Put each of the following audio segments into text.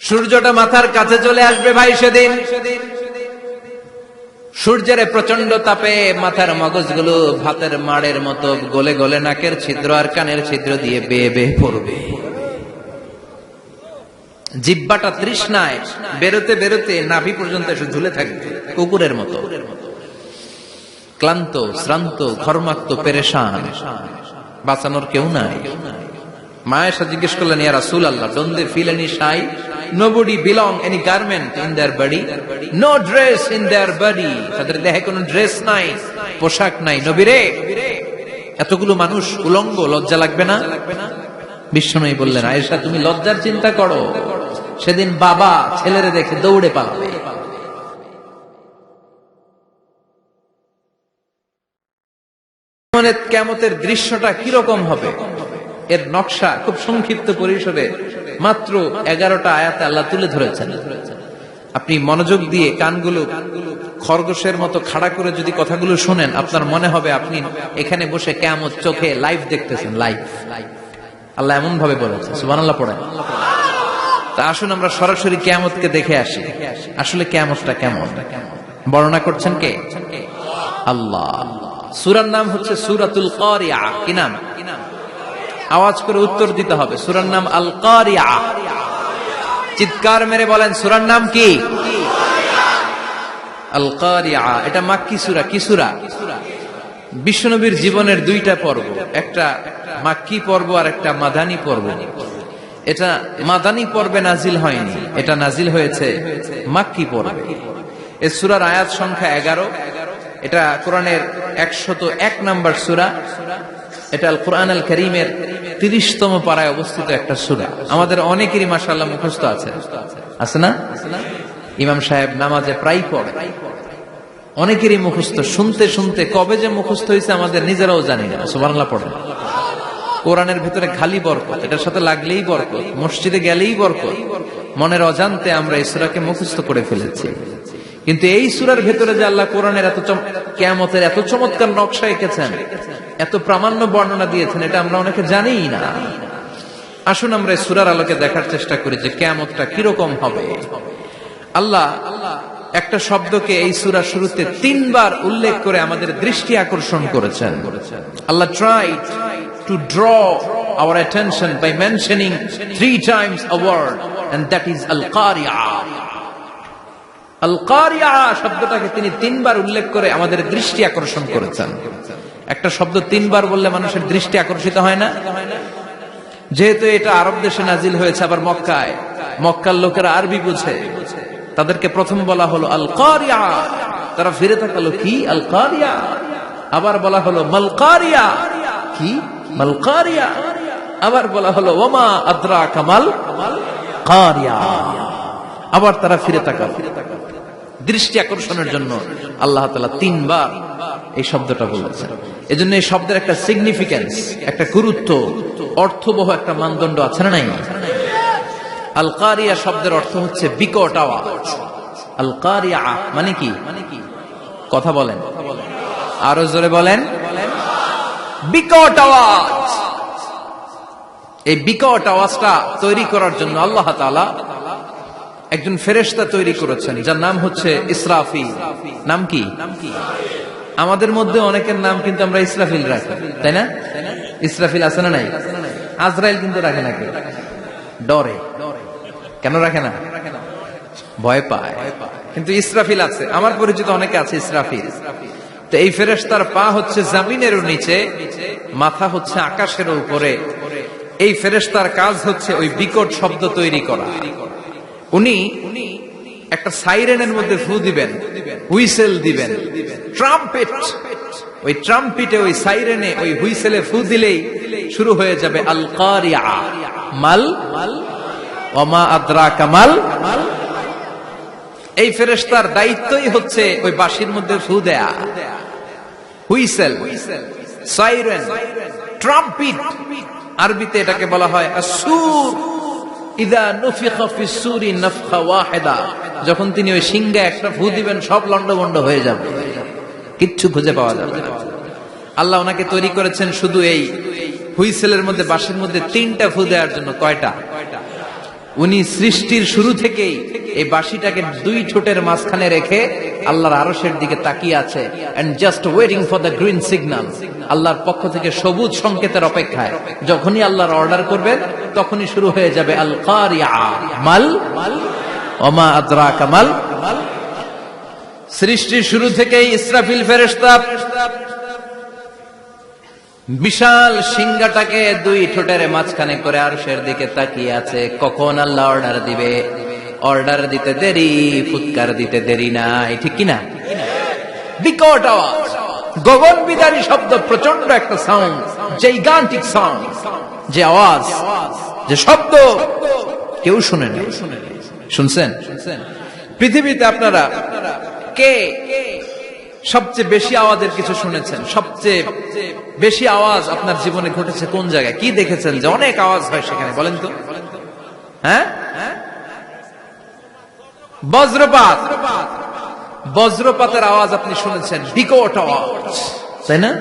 সূর্যটা মাথার কাছে চলে আসবে ভাই সেদিন। সূর্যের প্রচন্ড তাপে মাথার মগজগুলো ভাতের মাড়ের মতো গলে গলে নাকের ছিদ্র আর কানের ছিদ্র দিয়ে বেয়ে বেয়ে পড়বে। জিহ্বাটা তৃষ্ণায় বেরোতে বেরোতে নাভি পর্যন্ত এসে ঝুলে থাকবে কুকুরের মতো, ক্লান্ত শ্রান্ত ঘর্মাক্ত পেরেশান, বাঁচানোর কেউ নাই। মায়েশা জিজ্ঞেস করলেন, ইয়া রাসূলুল্লাহ, don't they feel any shy? Nobody belong any garment in their body, no dress in their body. তাদের দেহে কোনো ড্রেস নাই, পোশাক নাই। নবীরে, এতগুলো মানুষ উলঙ্গ, লজ্জা লাগবে না? বিশ্বনবী বললেন, আয়েশা তুমি লজ্জার চিন্তা করো, সেদিন বাবা ছেলেরে দেখে দৌড়ে পালাবে। কিয়ামতের দৃশ্যটা কিরকম হবে এর নকশা খুব সংক্ষিপ্ত পরিসরে মাত্র 11টা আয়াতে আল্লাহ তুলে ধরেছেন। আপনি মনোযোগ দিয়ে কানগুলো খরগোশের মতো খাড়া করে যদি কথাগুলো শুনেন, আপনার মনে হবে আপনি এখানে বসে কিয়ামত চোখে লাইভ দেখতেছেন। লাইভ আল্লাহ এমন ভাবে বলেছে, সুবহানাল্লাহ পড়েন। তা আসুন আমরা সরাসরি কিয়ামতকে দেখে আসি। আসলে কিয়ামতটা কেমন বর্ণনা করছেন কে? আল্লাহ। সূরার নাম হচ্ছে সূরাতুল কারিয়া। কি নাম? আওয়াজ করে উত্তর দিতে হবে। সূরার নাম আল কারিয়া। চিৎকার মেরে বলেন, সূরার নাম কি? আল কারিয়া। এটা মাক্কি সূরা। কি সূরা? বিশ্বনবীর জীবনের দুইটা পর্ব, একটা মাক্কি পর্ব আর একটা মাদানী পর্ব। এটা মাদানী পর্বে নাজিল হয়নি, এটা নাজিল হয়েছে মাক্কি পর্বে। এই সূরার আয়াত সংখ্যা 11। এটা কোরআনের 101 নম্বর সূরা। এটা আল কোরআন আল কারীমের 30তম পারায় অবস্থিত একটা সূরা। আমাদের অনেকেরই মাশাআল্লাহ মুখস্থ আছে, আছে না? ইমাম সাহেব নামাজে প্রায় পড়ে, অনেকেরই মুখস্থ। শুনতে শুনতে কবে যে মুখস্থ হয়েছে আমাদের নিজেরাও জানি না। সুবহানাল্লাহ পড়ে। কোরআনের ভিতরে খালি বরকত, এটার সাথে লাগলেই বরকত, মসজিদে গেলেই বরকত। মনের অজান্তে আমরা এই সূরাকে মুখস্থ করে ফেলেছি। কিন্তু এই সূরার ভেতরে যে আল্লাহ কোরআনের কিয়ামতের এত চমৎকার নকশা এঁকেছেন, এত প্রামাণ্য বর্ণনা দিয়েছেন, এটা আমরা অনেকে জানিই না। আসুন আমরা এই সূরার আলোকে দেখার চেষ্টা করি যে কিয়ামতটা কিরকম হবে। আল্লাহ একটা শব্দকে এই সূরার শুরুতে 3 বার উল্লেখ করে আমাদের দৃষ্টি আকর্ষণ করেছেন। আল্লাহ tried to draw our attention by mentioning 3 times a word, and that is al-qari'ah. আল-কারিয়া শব্দটাকে তিনি 3 বার উল্লেখ করে আমাদের দৃষ্টি আকর্ষণ করেছেন। একটা শব্দ 3 বার বললে মানুষের দৃষ্টি আকর্ষিত হয় না? যেহেতু এটা আরব দেশে নাজিল হয়েছে, আবার মক্কায়, মক্কার লোকেরা আরবি বুঝে, তাদেরকে প্রথম বলা হলো আল-কারিয়া। তারা ফিরে তাকালো, কি আল-কারিয়া? আবার বলা হলো মাল-কারিয়া। কি মাল-কারিয়া? আবার বলা হলো ওমা আদরাকা মাল-কারিয়া। আবার তারা ফিরে তাকালো। দৃষ্টি আকর্ষণের জন্য আল্লাহ তাআলা 3 বার এই শব্দটা বলেছেন। এজন্য এই শব্দের একটা সিগনিফিকেন্স, একটা গুরুত্ব, অর্থবহ একটা মানদণ্ড আছে না নাই? আল কারিয়া শব্দের অর্থ হচ্ছে বিকট আওয়াজ। আল কারিয়া মানে কি? কথা বলেন, আরো জোরে বলেন। বিকট আওয়াজ। এই বিকট আওয়াজটা তৈরি করার জন্য আল্লাহ তাআলা একজন ফেরেশতা তৈরি করেছেন, যার নাম হচ্ছে ইসরাফিল। নাম কি? আমাদের মধ্যে অনেকের নাম কিন্তু আমরা ইসরাফিল রাখি, তাই না? ইসরাফিল আছে না নাই? আজরাইল কিন্তু রাখে না, কেউ ডরে। কেন রাখে না? ভয় পায়। কিন্তু ইসরাফিল আছে, আমার পরিচিত অনেকে আছে ইসরাফিল। তো এই ফেরেশতার পা হচ্ছে জমিনের নিচে, মাথা হচ্ছে আকাশের উপরে। এই ফেরেশতার কাজ হচ্ছে ওই বিকট শব্দ তৈরি করা। উনি একটা সাইরেনের মধ্যে ফু দিবেন, হুইসেল দিবেন, ট্রাম্পেট। ওই ট্রাম্পিটে, ওই সাইরেনে, ওই হুইসেলে ফু দিলেই শুরু হয়ে যাবে আল কারিয়া। মাল ওমা আদরাকা মাল। এই ফেরেশতার দায়িত্বই হচ্ছে ওই বাঁশির মধ্যে ফু দেয়া। Whistle, siren, trumpet. আরবিতে এটাকে বলা হয় আসুর। ইদা নুফিখা ফিস সূরি নাফখা ওয়াহিদা। যখন তিনি ওই সিংহে একটা ফু দিবেন, সব লন্ডভন্ড হয়ে যাবে, কিচ্ছু খুঁজে পাওয়া যাবে না। আল্লাহ ওনাকে তৈরি করেছেন শুধু এই হুইসেলের মধ্যে, বাঁশির মধ্যে 3টা ফু দেওয়ার জন্য। কয়টা? উনি সৃষ্টির শুরু থেকেই এই বাঁশিটাকে দুই ঠোঁটের মাঝখানে রেখে আল্লাহর আরশের দিকে তাকিয়ে আছে and just waiting for the green signal. আল্লাহর পক্ষ থেকে সবুজ সংকেতের অপেক্ষায়। যখনই আল্লাহর অর্ডার করবেন তখনই শুরু হয়ে যাবে আল কারিয়া মাল ওমা আদরাকা মাল। সৃষ্টির শুরু থেকেই ইসরাফিল ফেরেশতা বিশাল সিংহাটাকে দুই ঠোঁটের মাঝখানে করে আরশের দিকে তাকিয়ে আছে, কখন আল্লাহ অর্ডার দিবে। অর্ডার দিতে দেরি, ফুৎকার দিতে দেরি নাই, ঠিক কিনা? বিকট আওয়াজ, গগন বিদারী শব্দ, প্রচন্ড একটা সাউন্ড, জাইগান্টিক সাউন্ড, যে আওয়াজ, যে শব্দ কেউ শুনে না। শুনছেন? পৃথিবীতে আপনারা কে সবচেয়ে বেশি আওয়াজের কিছু শুনেছেন? সবচেয়ে বেশি আওয়াজ আপনার জীবনে ঘটেছে কোন জায়গায়? কি দেখেছেন যে অনেক আওয়াজ হয় সেখানে? বলেন তো। হ্যাঁ, বজ্রপাত। বজ্রপাতের আওয়াজ আপনি শুনেছেন, বিকট আওয়াজ, তাই না?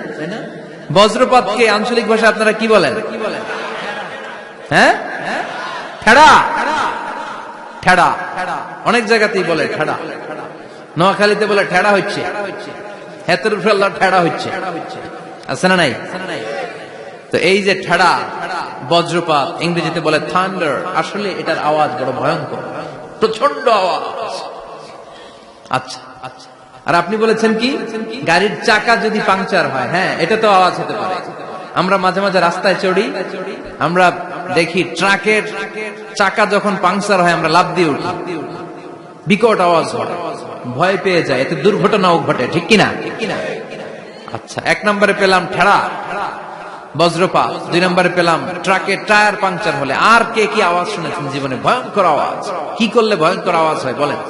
বজ্রপাতকে আঞ্চলিক ভাষা আপনারা কি বলেন? হ্যাঁ, ঠেড়া। ঠেড়া অনেক জায়গাতেই বলে ঠেড়া। নোয়াখালীতে বলে ঠেড়া হচ্ছে, হেতের উপরে আল্লাহ ঠেড়া হচ্ছে, আছে না নাই? তো এই যে ঠেড়া, বজ্রপাত, ইংরেজিতে বলে থান্ডার, আসলে এটার আওয়াজ বড় ভয়ঙ্কর, প্রচন্ড আওয়াজ। আচ্ছা, আর আপনি বলেছেন কি, গাড়ির চাকা যদি পাংচার হয়, হ্যাঁ, এটা তো আওয়াজ হতে পারে। আমরা মাঝে মাঝে রাস্তায় চড়ি, আমরা দেখি ট্রাকের চাকা যখন পাংচার হয় আমরা লাফ দিয়ে উঠি, বিকট আওয়াজ হয়, ভয় পেয়ে যায়, এতে দুর্ঘটনাও ঘটে, ঠিক কিনা? আচ্ছা, এক নম্বরে পেলাম ঠেড়া, বজ্রপাত। দুই নম্বরে পেলাম ট্রাকের টায়ার পাংচার হলে। আর কে কি আওয়াজ শুনেছেন জীবনে? ভয়ঙ্কর আওয়াজ। কি করলে ভয়ঙ্কর আওয়াজ হয় বলেন?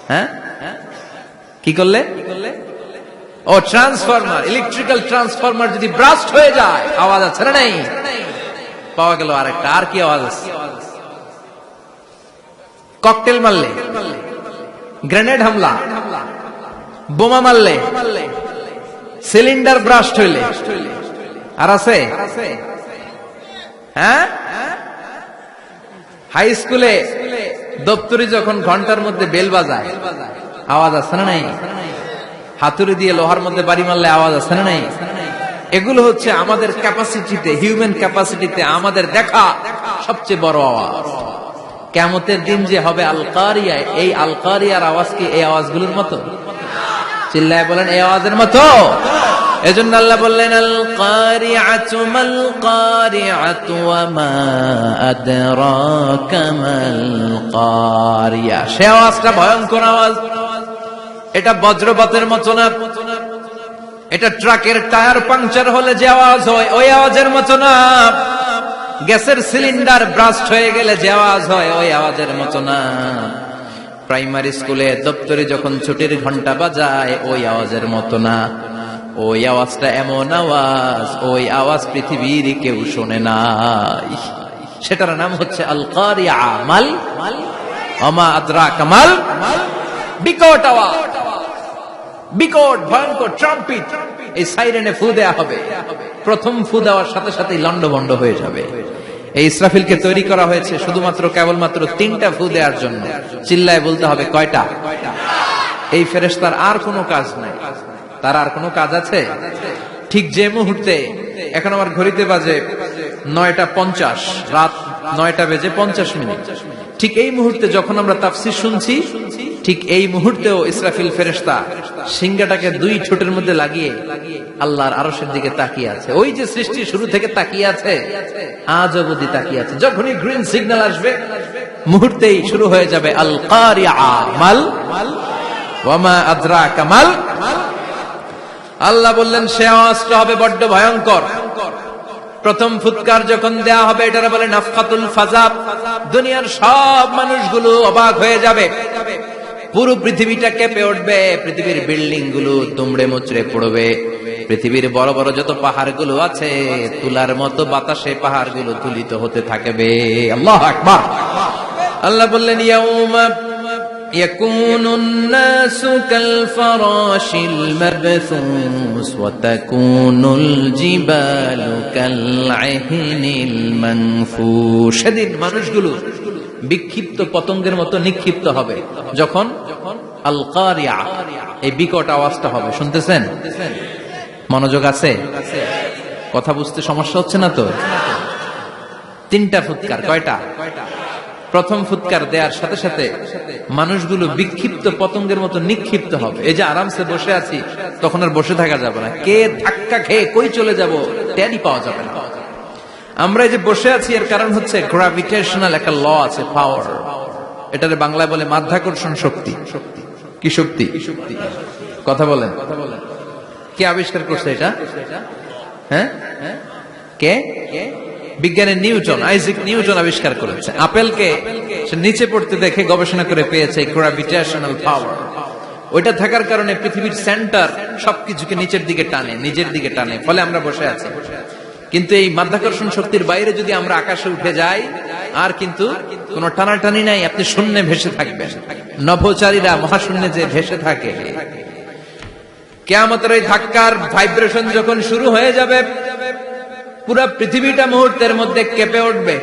হ্যাঁ, কি করলে? ও ট্রান্সফরমার, ইলেকট্রিক্যাল ট্রান্সফরমার যদি ব্রাস্ট হয়ে যায় আওয়াজ আছে না নাই? পাওয়া গেল আরেকটা। আর কি আওয়াজ আছে? ককটেল মারলে, গ্রেনেড হামলা, বোমা মারলে, সিলিন্ডার ব্রাস্ট হইলে। আর আছে? হ্যাঁ, হাই স্কুলে দপ্তরি যখন ঘন্টার মধ্যে বেল বাজায় আওয়াজ আছে না নাই? হাতুড়ি দিয়ে লোহার মধ্যে বাড়ি মারলে আওয়াজ আছে না নাই? এগুলো হচ্ছে আমাদের ক্যাপাসিটিতে, হিউম্যান ক্যাপাসিটিতে আমাদের দেখা সবচেয়ে বড় আওয়াজ। কিয়ামতের দিন যে হবে আল কারিয়া, এই আল কারিয়ার আওয়াজ কি এই আওয়াজগুলোর মতো? চিল্লায় বলেন, এই আওয়াজের মতো। এজন্য আল্লাহ বললেন, আল কারিআতু মাল কারিআতু ওয়া মা আদরাকা মাল কারিয়া। সে আওয়াজটা ভয়ঙ্কর আওয়াজ। এটা বজ্রপাতের মতো না, এটা ট্রাকের টায়ার পাংচার হলে যে আওয়াজ হয় ওই আওয়াজের মতো না, গ্যাসের সিলিন্ডার ব্রাস্ট হয়ে গেলে যে আওয়াজ হয় ওই আওয়াজের মতো না, প্রাইমারি স্কুলে দপ্তরে যখন ছুটির ঘন্টা বাজায় ওই আওয়াজের মতো না। ওই আওয়াজটা এমন আওয়াজ, ওই আওয়াজ পৃথিবীর কেউ শোনে নাই। সেটার নাম হচ্ছে আল কারিয়া মাল ওমা আদরাকা মাল। বিকট আওয়াজ, বিকট ভয়ঙ্কর ট্রাম্পিট। এই সাইরেনে ফু দেয়া হবে, প্রথম ফু দেওয়ার সাথে সাথেই লন্ডভন্ড হয়ে যাবে। এই ইসরাফিলকে তৈরি করা হয়েছে শুধুমাত্র কেবলমাত্র 3টা ফু দেওয়ার জন্য। চিল্লায় বলতে হবে কয়টা? এই ফেরেশতার আর কোনো কাজ নাই। তার আর কোনো কাজ আছে? ঠিক যে মুহূর্তে, এখন আমার ঘড়িতে বাজে 9:50, রাত 9:50, ঠিক এই মুহূর্তে যখন আমরা তাফসীর শুনছি, ঠিক এই মুহূর্তেও ইসরাফিল ফেরেশতা সিংহাটাকে 2 ঠোঁটের মধ্যে লাগিয়ে আল্লাহর আরশের দিকে তাকিয়ে আছে। ওই যে সৃষ্টি শুরু থেকে তাকিয়ে আছে, আজ অবধি তাকিয়ে আছে। যখনই গ্রিন সিগন্যাল আসবে মুহূর্তেই শুরু হয়ে যাবে আল কারিয়া মাল ওয়া মা আদরাকা মাল। আল্লাহ বললেন সে আওয়াজটা হবে বড্ড ভয়ঙ্কর। প্রথম ফুৎকার যখন দেয়া হবে এটারে বলে নাফখাতুল ফাজা। দুনিয়ার সব মানুষগুলো অবাক হয়ে যাবে, পুরো পৃথিবীটা কেঁপে উঠবে, পৃথিবীর বিল্ডিং গুলো দুমড়ে মুচড়ে পড়বে, পৃথিবীর বড় বড় যত পাহাড় গুলো আছে তুলার মতো বাতাসে পাহাড় গুলো তুলিত হতে থাকবে। আল্লাহু আকবার। আল্লাহ বললেন ইয়াউমা يكون الناس كالفراش المبثوث وتكون الجبال كالعهن المنفوش সেদিন মানুষগুলো বিক্ষিপ্ত পতঙ্গের মতো নিক্ষিপ্ত হবে যখন আল কারিয়া এই বিকট আওয়াজটা হবে। শুনতেছেন? মনোযোগ আছে? কথা বুঝতে সমস্যা হচ্ছে না তো? তিনটা ফুৎকার। কয়টা? প্রথম ফুৎকার দেওয়ার সাথে সাথে মানুষগুলো বিক্ষিপ্ত পতঙ্গের মতো নিক্ষিপ্ত হবে। এই যে আরামসে বসে আছি, তখন আর বসে থাকা যাবে না। কে ধাক্কা খেয়ে কই চলে যাব টেরই পাওয়া যাবে না। আমরা এই যে বসে আছি এর কারণ হচ্ছে গ্র্যাভিটেশনাল একটা ল আছে, পাওয়ার। এটারে বাংলায় বলে মাধ্যাকর্ষণ শক্তি। কি শক্তি? কথা বলেন। কে আবিষ্কার করছে এটা? হ্যাঁ, কে? বিজ্ঞানী নিউটন, আইজাক নিউটন আবিষ্কার করেছে। আপেলকে সে নিচে পড়তে দেখে গবেষণা করে পেয়েছে গ্র্যাভিটেশনাল পাওয়ার। ওইটা থাকার কারণে পৃথিবীর সেন্টার সবকিছুকে নিচের দিকে টানে, নিজের দিকে টানে, ফলে আমরা বসে আছি। কিন্তু এই মাধ্যাকর্ষণ শক্তির বাইরে যদি আমরা আকাশে উঠে যাই, আর কিন্তু কোন টানাটানি নাই, আপনি শূন্যে ভেসে থাকবেন। নভোচারীরা মহাশূন্যে যে ভেসে থাকে, কিয়ামতের এই ধাক্কার ভাইব্রেশন যখন শুরু হয়ে যাবে, পুরো পৃথিবীটা মুহূর্তের মধ্যে কেঁপে উঠবে।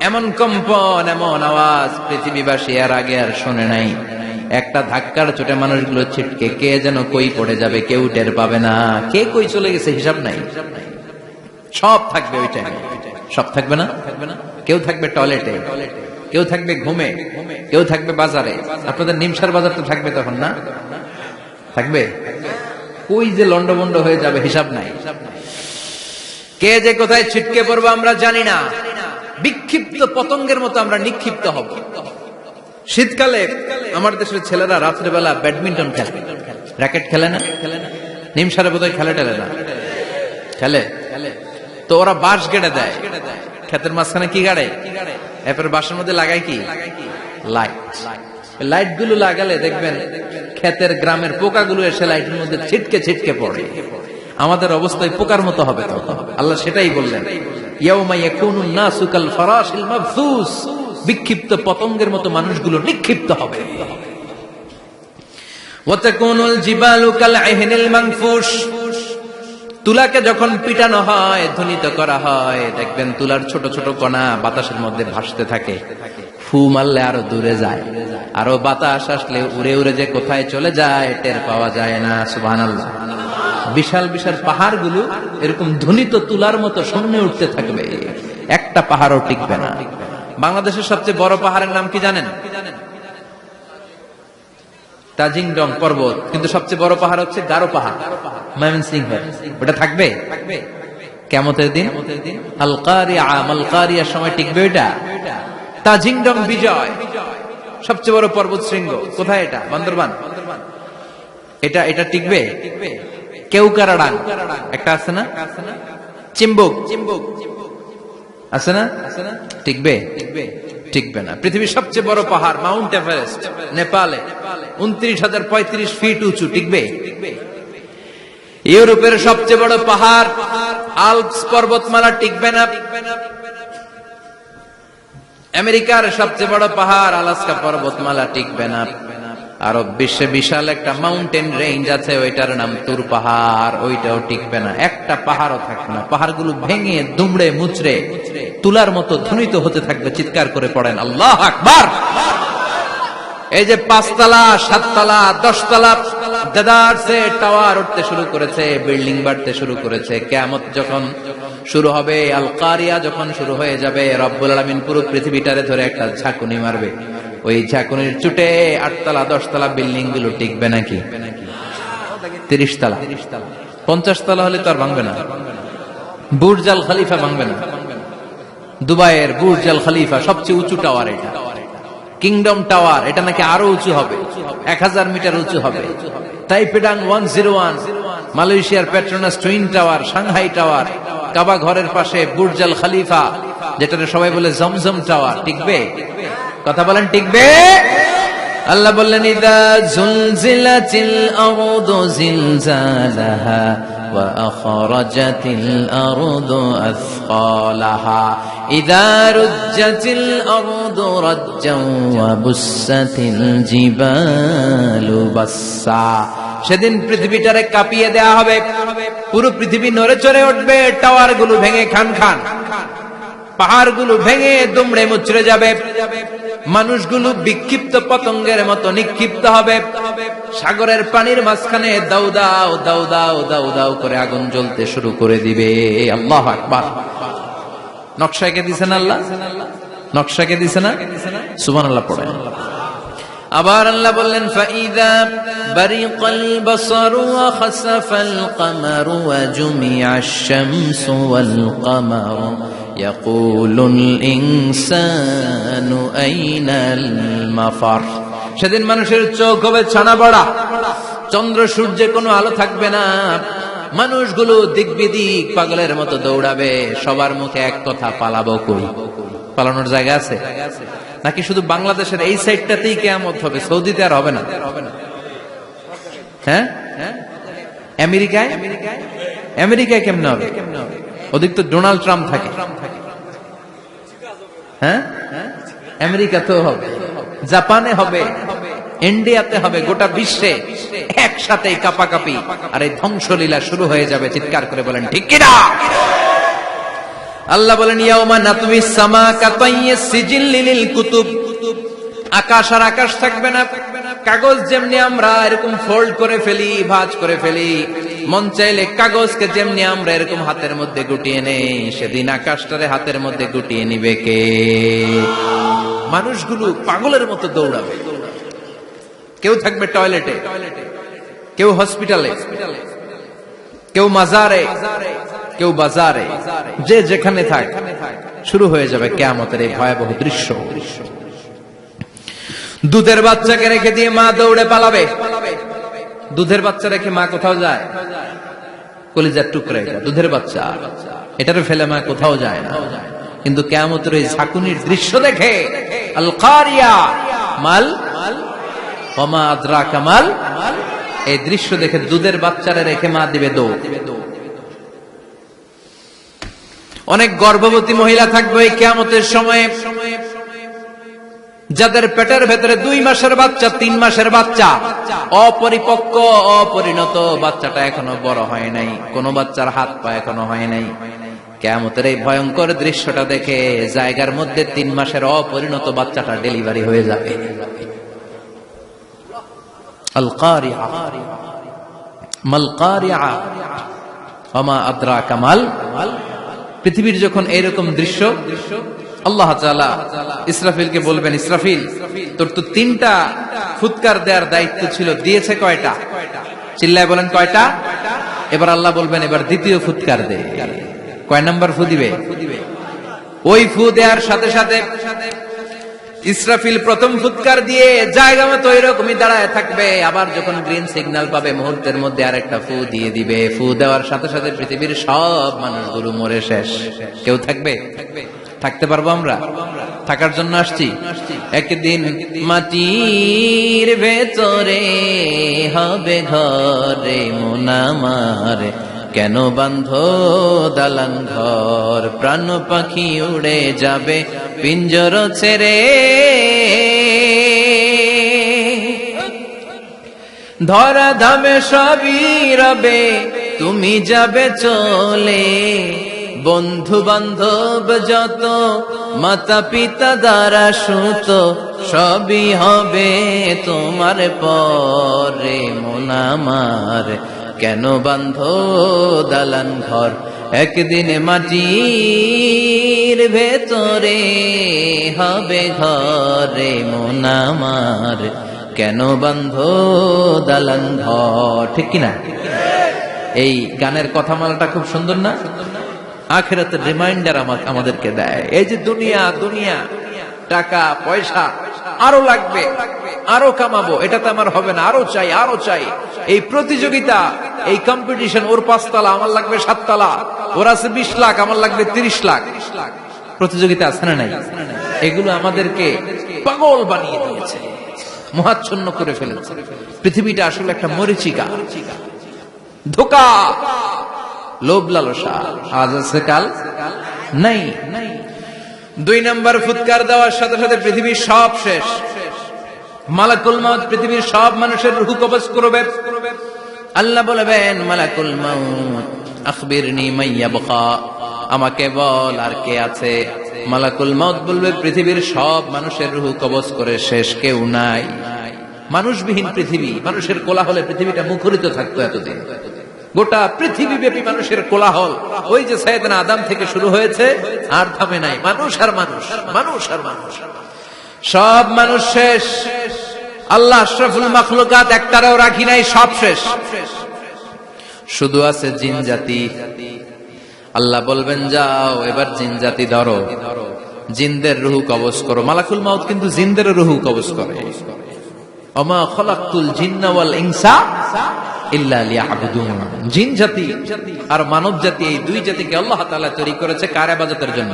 এমন কম্পন, এমন আওয়াজ পৃথিবীবাসী এর আগে আর শোনে নাই। একটা ধাক্কার চোটে মানুষগুলো ছিটকে কে যেন কই পড়ে যাবে, কেউ টের পাবে না। কে কই চলে গেছে হিসাব নাই। সব থাকবে ওই টাইমে। সব থাকবে না? কেউ থাকবে টয়লেটে, কেউ থাকবে ঘুমে, কেউ থাকবে বাজারে। আপনাদের নিমসার বাজার তো থাকবে তখন, না থাকবে? কই যে লন্ডভন্ড হয়ে যাবে হিসাব নাই। কে যে কোথায় ছিটকে পড়বো আমরা জানি না। বিক্ষিপ্ত পতঙ্গের মতো আমরা নিক্ষিপ্ত হব। শীতকালে আমার দেশের ছেলেরা রাত্রেবেলা ব্যাডমিন্টন খেলে, র্যাকেট খেলে না? নিমসারে বোধহয় খেলে টেলে না? খেলে। তো ওরা বাঁশ গেড়ে দেয় ক্ষেতের মাঝখানে। কি গাড়ে? এরপরে বাঁশের মধ্যে লাগায় কি? লাইট। লাইট গুলো লাগালে দেখবেন ক্ষেতের গ্রামের পোকাগুলো এসে লাইটের মধ্যে ছিটকে ছিটকে পড়ে। আমাদের অবস্থায় পোকার মতো হবে তখন। আল্লাহ সেটাই বললেন, ইয়াউমা ইয়াকুনুন নাসু কাল ফারাশিল মাবসুস। বিক্ষিপ্ত পতঙ্গের মতো মানুষগুলো নিক্ষিপ্ত হবে। ওয়া তাকুনুল জিবালু কাল আহিনিল মানফুশ। তুলাকে যখন পিটানো হয়, ধ্বনিত করা হয়, দেখবেন তুলার ছোট ছোট কণা বাতাসের মধ্যে ভাসতে থাকে। ফু মারলে আরো দূরে যায়, আরো বাতাস আসলে উড়ে উড়ে যে কোথায় চলে যায় টের পাওয়া যায় না। সুবহানাল্লাহ। বিশাল বিশাল পাহাড়গুলো এরকম ধ্বনিত তুলার মতো সামনে উঠতে থাকবে, একটা পাহাড়ও টিকবে না। বাংলাদেশের সবচেয়ে বড় পাহাড়ের নাম কি জানেন? তাজিংডং পর্বত। কিন্তু সবচেয়ে বড় পাহাড় হচ্ছে গারো পাহাড়, ময়মনসিংহ। ওটা থাকবে কিয়ামতের দিন। আল কারিয়া, মাল কারিয়ার সময় টিকবে ওইটা। তাজিংডং বিজয় সবচেয়ে বড় পর্বত শৃঙ্গ। কোথায় এটা? বান্দরবান। এটা টিকবে? কেউকারাডাং একটা আছে না? চিম্বুক আছে না? টিকবে? টিকবে না। পৃথিবীর সবচেয়ে বড় পাহাড় মাউন্ট এভারেস্ট নেপালে 29,035 ফিট উঁচু, টিকবে? ইউরোপের সবচেয়ে বড় পাহাড় আল্পস পর্বতমালা টিকবে না। আমেরিকার সবচেয়ে বড় পাহাড় আলাস্কা পর্বতমালা টিকবে না। আরব বিশ্বে বিশাল একটা মাউন্টেন রেঞ্জ আছে, ওইটার নাম তুর পাহাড়, ওইটাও টিকবে না। একটা পাহাড়ও থাকবে না। পাহাড়গুলো ভেঙে দুমড়ে মুচড়ে তুলার মতো ধ্বনিত হতে থাকবে। চিৎকার করে পড়েন আল্লাহু আকবার। এই যে 5 তলা, 7 তলা, 10 তলা দেদারসে টাওয়ার উঠতে শুরু করেছে, বিল্ডিং বাড়তে শুরু করেছে। কিয়ামত যখন শুরু হবে, আল কারিয়া যখন শুরু হয়ে যাবে, রব্বুল আলামিন পুরো পৃথিবীটারে ধরে একটা ঝাঁকুনি মারবে। ওই ঝাঁকুনির চুটে 8 তলা 10 তলা বিল্ডিং গুলো টিকবে নাকি? 30 তলা 50 তলা হলে তো আর ভাঙবে না। বুর্জ আল খলিফা ভাঙবে না। দুবাইয়ের বুর্জ আল খলিফা সবচেয়ে উঁচু টাওয়ার এটা। কিংডম টাওয়ার এটা নাকি আরো উঁচু হবে, 1000 মিটার উঁচু হবে। তাইপেডাং 101, মালয়েশিয়ার Petronas twin tower, Shanghai tower, Kaaba ঘরের পাশে বুর্জ আল খলিফা, যেটা সবাই বলে জমজম টাওয়ার, টিকবে? কথা বলেন, টিকবে? আল্লাহ বললেন, ইদা জুলজিলাতিল আরদু জিলজালাহা وأخرجت الأرض أثقالها إذا رجت الأرض رجا وبست الجبال بسا সেদিন পৃথিবীটারে কাঁপিয়ে দেয়া হবে, পুরো পৃথিবী নড়ে চড়ে উঠবে, টাওয়ার গুলো ভেঙে খান খান, পাহাড় গুলো ভেঙে দুমড়ে মুচড়ে যাবে, মানুষগুলো বিক্ষিপ্ত পতঙ্গের মতো নিক্ষিপ্ত হবে, সাগরের পানির মাঝখানে দাউ দাউ দাউ দাউ দাউ দাউ করে আগুন জ্বলতে শুরু করে দিবে। আল্লাহু আকবার। নকশাকে দিছেন আল্লাহ, নকশাকে দিছে না? সুবহানাল্লাহ পড়েন। আবার আল্লাহ বললেন ফাইদা বারিকাল বাসারু ওয়া খাসাফাল কমারু ওয়া জুমিআশ শামসু ওয়াল কমারু ইয়াকুলুল ইনসানু আইনাল মাফার। সেদিন মানুষের চোখ হবে ছানা বড়া, চন্দ্র সূর্যে কোনো আলো থাকবে না, মানুষগুলো দিক বিদিক পাগলের মতো দৌড়াবে, সবার মুখে এক কথা, পালাবো কই? পালানোর জায়গা আছে নাকি শুধু বাংলাদেশের এই সাইডটাতেই কিয়ামত হবে, সৌদিতে আর হবে না? হ্যাঁ, আমেরিকায়, আমেরিকায় কেমনে হবে? ওদিক তো ডোনাল্ড ট্রাম্প থাকে। হ্যাঁ, আমেরিকাতেও হবে, জাপানে হবে, ইন্ডিয়াতে হবে, গোটা বিশ্বে একসাথে কাপাকাপি আর এই ধ্বংসলীলা শুরু হয়ে যাবে। চিৎকার করে বলেন ঠিক কিনা? আল্লাহ বলেন ইয়াউমা নাতমিস সামা কাতাইয়িস সিজিল লিল কুতুব। আকাশ আর আকাশ থাকবে না, কাগজ যেমনি আমরা এরকম ফোল্ড করে ফেলি, ভাঁজ করে ফেলি, মন চাইলে কাগজকে যেমনি আমরা এরকম হাতের মধ্যে গুটিয়ে নেই, সেদিন আকাশটারে হাতের মধ্যে গুটিয়ে নিবে কে? মানুষগুলো পাগলের মতো দৌড়াবে, কেউ থাকবে টয়লেটে, কেউ হসপিটালে, কেউ মাজারে, কেউ বাজারে, যে যেখানে থাক, শুরু হয়ে যাবে কিয়ামতের এই ভয়াবহ দৃশ্য। দুধের বাচ্চাকে রেখে দিয়ে মা দৌড়ে পালাবে। দুধের বাচ্চা রেখে মা কোথাও যায়? কলিজার টুকরা এটা, দুধের বাচ্চা, এটারে ফেলে মা কোথাও যায় না। কিন্তু কিয়ামতের এই ঝাঁকুনির দৃশ্য দেখে আল কারিয়া মাল ওয়া মা আদরাকা মাল, এই দৃশ্য দেখে দুধের বাচ্চারে রেখে মা দিবে দৌড়। অনেক গর্ভবতী মহিলা থাকবে এই কিয়ামতের সময়ে, যাদের পেটের ভেতরে 2 মাসের বাচ্চা, 3 মাসের বাচ্চা, অপরিপক্ক অপরিণত, বাচ্চাটা এখনো বড় হয় নাই, কোন বাচ্চার হাত পা এখনো হয় নাই। কিয়ামতের এই ভয়ঙ্কর দৃশ্যটা দেখে জায়গার মধ্যে 3 মাসের অপরিণত বাচ্চাটা ডেলিভারি হয়ে যাবে। আল কারিআ মাল কারিআ ওয়া মা আদরাকা মাল। পৃথিবীর যখন এরকম দৃশ্য, আল্লাহ তাআলা ইসরাফিলকে বলবেন, ইসরাফিল তোর তো 3টা ফুৎকার দেওয়ার দায়িত্ব ছিল, দিয়েছে কয়টা? চিল্লায় বলেন কয়টা? এবার আল্লাহ বলবেন এবার দ্বিতীয় ফুৎকার দে। কয় নাম্বার ফু দিবে? ওই ফু দেওয়ার সাথে সাথে ইসরাফিল প্রথম ফুৎকার দিয়ে জায়গা মতো এরকমই দাঁড়ায় থাকবে, আবার যখন গ্রিন সিগন্যাল পাবে মুহূর্তের মধ্যে আরেকটা ফু দিয়ে দিবে। ফু দেওয়ার সাথে সাথে পৃথিবীর সব মানুষগুলো মরে শেষ। কেউ থাকবে? থাকতে পারবো আমরা? থাকার জন্য আসছি। একদিন মাটির ভেতরে হবে ঘরে মন আমার, কেন বাঁধো দালান ঘর, প্রাণ পাখি উড়ে যাবে পিঞ্জর ছেড়ে, ধরা ধামে সবই রবে তুমি যাবে চলে, বন্ধু বান্ধব যত মাতা পিতা দ্বারা সুত সবই হবে তোমার পরে মন আমার, কেন বাঁধো দালান ঘর, একদিন মাটির ভেতরে হবে ঘরে মন আমার, কেন বাঁধো দালান ঘর। ঠিক কিনা? এই গানের কথামালাটা খুব সুন্দর না? আখিরাতের রিমাইন্ডার আমাদেরকে দেয়। এই যে দুনিয়া দুনিয়া, টাকা পয়সা আরো লাগবে, আরো কামাবো, এটা তো আমার হবে না, আরো চাই আরো চাই। এই প্রতিযোগিতা, এই কম্পিটিশন, ওর 5 তলা আমার লাগবে 7 তলা, ওর আছে 20 লাখ আমার লাগবে 30 লাখ। প্রতিযোগিতা আছে না নাই? এগুলো আমাদেরকে পাগল বানিয়ে দিয়েছে, মোহাচ্ছন্ন করে ফেলেছে। পৃথিবীটা আসলে একটা মরীচিকা, ধোঁকা, লোভ লালসা আজ আছে কাল নাই। 2 নম্বর ফুৎকার দেওয়ার সাথে সাথে পৃথিবীর সব শেষ। মালাকুল মাউত পৃথিবীর সব মানুষের রূহ কবজ করবে। আল্লাহ বলবেন মালাকুল মাউত আখবিরনি মাইয়াবকা, আমাকে বল আর কে আছে। মালাকুল মাউত বলবে পৃথিবীর সব মানুষের রূহ কবজ করে শেষ, কেউ নাই। মানুষবিহীন পৃথিবী, মানুষের কোলাহলে পৃথিবীটা মুখরিত থাকতো এতদিন। গোটা পৃথিবী ব্যাপী মানুষের কোলাহল, ওই যে সাইয়েদনা আদম থেকে শুরু হয়েছে আর থামে নাই। মানুষ আর মানুষ, মানুষ আর মানুষ, সব মানুষ শেষ। আল্লাহ আশরাফুল মাখলুকাত একটারও রাখি নাই, সব শেষ। শুধু আছে জিন জাতি। আল্লাহ বলবেন যাও এবার জিন জাতি ধরো, জিনদের রূহ কবজ করো। মালাকুল মাউত কিন্তু জিনদের রূহ কবজ করে। ওমা খলাকতুল জিন্না ওয়াল ইনসা ইল্লা লিয়াবুদুন। জিন জাতি আর মানব জাতি, এই দুই জাতিকে আল্লাহ তাআলা তৈরি করেছে কার ইবাদতের জন্য।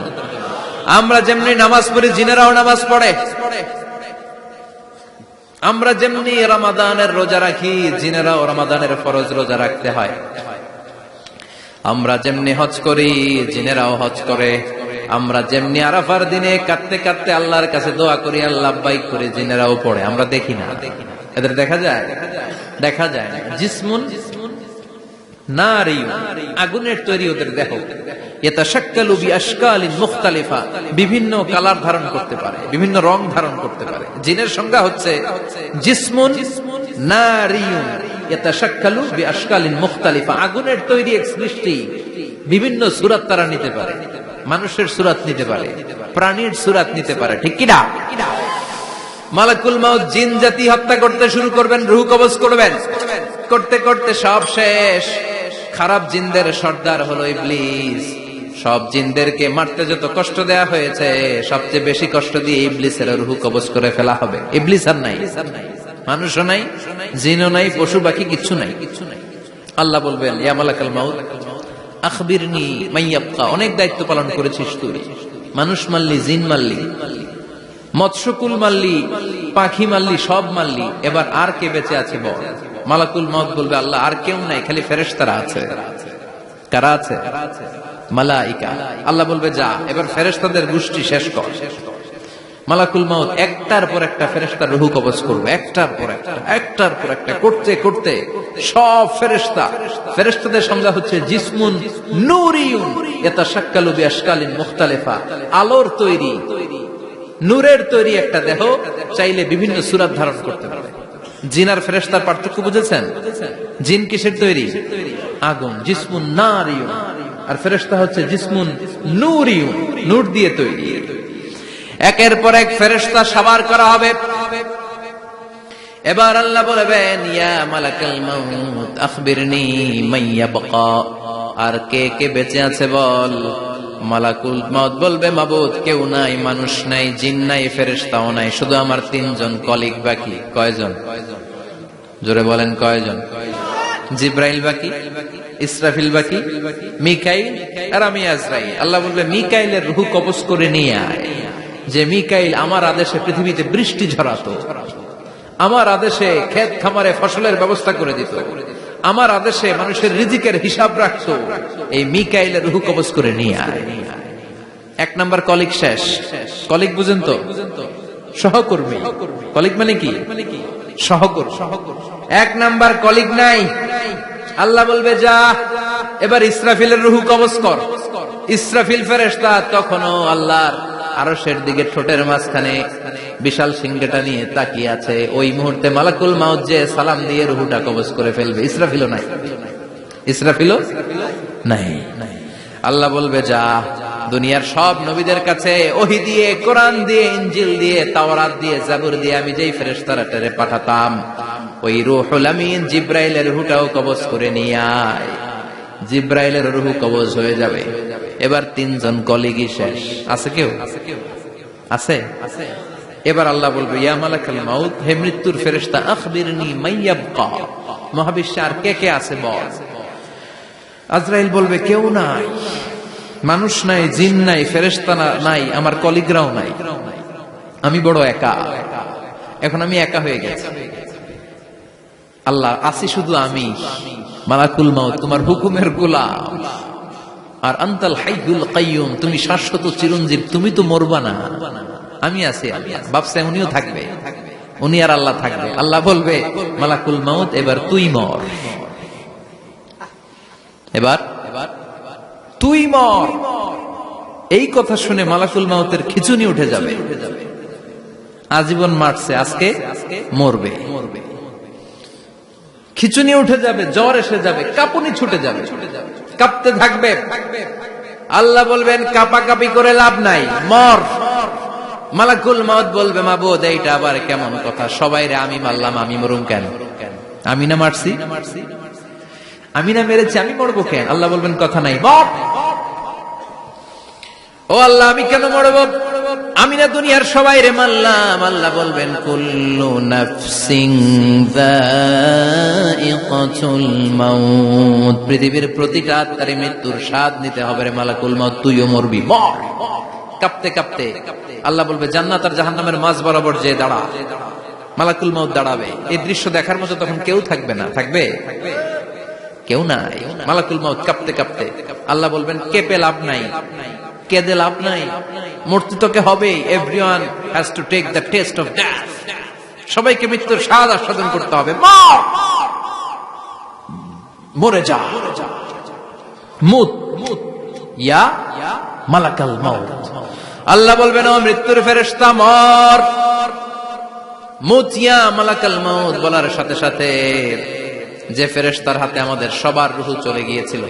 আমরা যেমনি নামাজ পড়ি, জিনেরাও নামাজ পড়ে। আমরা যেমনি রমাদানের রোজা রাখি, জিনেরাও রমাদানের ফরজ রোজা রাখতে হয়। আমরা যেমনি হজ করি, জিনেরাও হজ করে। আমরা যেমনি আরাফার দিনে কাঁদতে কাঁদতে আল্লাহর কাছে দোয়া করি, আল্লাহ লাব্বাইক করে, জিনেরাও পড়ে। আমরা দেখি না, এদের দেখা যায়? দেখা যায় না। জিসমুন নারী, আগুনের তৈরি ওদের দেহ। ইয়াতাশাক্কালু বিআশকালিন মুখতালিফা, বিভিন্ন কালার ধারণ করতে পারে, বিভিন্ন রং ধারণ করতে পারে। জিনের সংজ্ঞা হচ্ছে জিসমুন নারিয়ুন ইয়াতাশাক্কালু বিআশকালিন মুখতালিফা, আগুনের তৈরি এক সৃষ্টি। বিভিন্ন সূরত তারা নিতে পারে, মানুষের সূরত নিতে পারে, প্রাণীর সূরত নিতে পারে, ঠিক কি না? মালাকুল মাউত জিন জাতি হত্যা করতে শুরু করবেন, রূহ কবজ করবেন। করতে করতে সব শেষ। খারাপ জিনদের সর্দার হলো ইবলিস। সব জিনদেরকে মারতে যত কষ্ট দেয়া হয়েছে, সবচেয়ে বেশি কষ্ট দিয়ে ইবলিসের রূহ কবজ করে ফেলা হবে। ইবলিস আর নাই, মানুষও নাই, জিনও নাই, পশু পাখি কিচ্ছু নাই। আল্লাহ বলবেন ইয়া মালাকুল মাউত আখবিরনি মাইয়াবকা, অনেক দায়িত্ব পালন করেছিস তুই। মানুষ মারলি, জিন মারলি, মৎস্যকুল মারলি, পাখি মারলি, সব মারলি, এবার আর কে বেঁচে আছে বল। মালাকুল মাউত বলবে আল্লাহ আর কেউ নাই, খালি ফেরেশতারা আছে। কারা আছে? মালাইকা। আল্লাহ বলবে যা এবার ফেরেশতাদের গোষ্ঠী শেষ কর। মালাকুল মাউত একটার পর একটা ফেরেশতার রূহ কবজ করবে, একটার পর একটা, একটার পর একটা, করতে করতে সব ফেরেশতা। ফেরেশতাদের সংজ্ঞা হচ্ছে জিসমুন নূরিয়ুন ইয়াতাশাক্কালু বিআশকালিন মুখতালিফা, আলোর তৈরি, নূরের তৈরি একটা দেহ, চাইলে বিভিন্ন সূরত ধারণ করতে পারে। জিন আর ফেরেশতার পার্থক্য বুঝেছেন? জিন কিসের তৈরি? আগুন, জিসমুন নারিয়ুন। আর ফেরেশতা হচ্ছে জিসমুন নূরিয়ুন, নূর দিয়ে তৈরি। একের পর এক ফেরেশতা সবার করা হবে। এবার আল্লাহ বলবেন ইয়া মালাকুল মাউত আখবিরনি মাইয়াবকা, আর কে কে বেঁচে আছে বল। মালাকুল মাউত বলবে মাবুদ কেউ নাই, মানুষ নাই, জিন নাই, ফেরেশতাও নাই, শুধু আমার 3 জন কলিগ বাকি। কয়জন? জোরে বলেন কয়জন? জিব্রাইল বাকি, ইসরাফিল বাকি, মিকাইল আর আমি আজরাইল। আল্লাহ বলবে মিকাইলের রূহ কবজ করে নিয়ে আয়। যে মিকাইল আমার আদেশে পৃথিবীতে বৃষ্টি ঝরাতো, আমার আদেশে ক্ষেত খামারে ফসলের ব্যবস্থা করে দিত, আমার আদেশে মানুষের রিজিকের হিসাব রাখতো, এই মিকাইলের রূহ কবজ করে নিয়ে আয়। 1 নাম্বার কলিগ শেষ। কলিগ বুঝেন তো? সহকর্মী। কলিগ মানে কি? সহকর্মী। 1 নাম্বার কলিগ নাই। আল্লাহ বলবে যা এবার ইসরাফিলের রূহ কবজ কর। ইসরাফিল ফেরেশতা তখনও আল্লাহর আরশের দিকে ঠোঁটের মাঝখানে বিশাল সিংহটা নিয়ে তাকিয়ে আছে। ওই মুহূর্তে মালাকুল মাউত যে সালাম দিয়ে রূহটা কবজ করে ফেলবে। ইসরাফিলও নাই, ইসরাফিলও নাই। আল্লাহ বলবে যা দুনিয়ার সব নবীদের কাছে ওহী দিয়ে, কোরআন দিয়ে, ইনজিল দিয়ে, তাওরাত দিয়ে, জাবুর দিয়ে আমি যেই ফেরেশতারে পাঠাতাম, ওই রূহুল আমিন জিব্রাইলের রূহটাও কবজ করে নিয়ে আয়। জিব্রাইলের রূহ কবজ হয়ে যাবে। এবার 3 জন কলিগই শেষ। আছে কেউ? আছে? এবার আল্লাহ বলবে ইয়া মালাকুল মাউত, হে মৃত্যুর ফেরেশতা আখবিরনি মাইয়াবকা, মহাবিশ্বে আর কে কে আছে বল। আজরাইল বলবে কেউ নাই, মানুষ নাই, জিন নাই, ফেরেশতা নাই, আমার কলিগরাও নাই, আমি বড় একা। এখন আমি একা হয়ে গেছি। আল্লাহ আসি শুধু আমি। মালাকুল মাউত তোমার হুকুমের গোলাম, আর আনতাল হাইয়ুল কাইয়ুম তুমি শাশ্বত চিরঞ্জীব, তুমি তো মরবা না, আমি আছি। ভাবছে উনিও থাকবে, উনি আর আল্লাহ থাকবে। আল্লাহ বলবে মালাকুল মাউত এবার তুই মর, এবার তুই মর। এই কথা শুনে মালাকুল মাউতের খিচুনি উঠে যাবে, আজীবন মারছে, আজকে মরবে, খিচুনি উঠে যাবে, জ্বর এসে যাবে, কাঁপুনি ছুটে যাবে, কাঁপতে থাকবে। আল্লাহ বলবেন কাঁপাকাঁপি করে লাভ নাই, মর। মালাকুল মাউত বলবে মাবুদ এইটা আবার কেমন কথা, সবাই রে আমি মারলাম, আমি মরুম কেন? আমি না মারছি, আমি না মেরেছি, আমি মরবো কেন? আল্লাহ বলবেন কথা নাই, মর। ও আল্লাহ আমি কেন মরব? আমি না দুনিয়ার সবাই রে মারলাম। আল্লাহ বলবেন কুল্লু নাফসিন যায়িকাতুল মাউত, পৃথিবীর প্রতিটা আত্মারে মৃত্যুর স্বাদ নিতে হবে রে মালাকুল মাউত, তুইও মরবি, মর। কাঁপতে কাঁপতে আল্লাহ বলবে জান্নাত আর জাহান্নামের মাঝ বরাবর যে দাঁড়া। মালাকুল মাউত দাঁড়াবে, এই দৃশ্য দেখার মতো তখন কেউ থাকবে না, থাকবে কেউ নাই। মালাকুল মাউত কাঁপতে কাঁপতে আল্লাহ বলবেন কেঁপে লাভ নাই, কেঁদে লাভ নাই, মরতে তোকে হবেই। Everyone has to take the test of death, সবাইকে মৃত্যুর স্বাদ আস্বাদন করতে হবে, মর, মরে যা। মুত ইয়া মালাকাল মাউত। আল্লাহ বলবেন ও মৃত্যুর ফেরেশতা মর, মুত ইয়া মালাকাল মাউত। বলার সাথে সাথে যে ফেরেশতার হাতে আমাদের সবার রূহ চলে গিয়েছিল,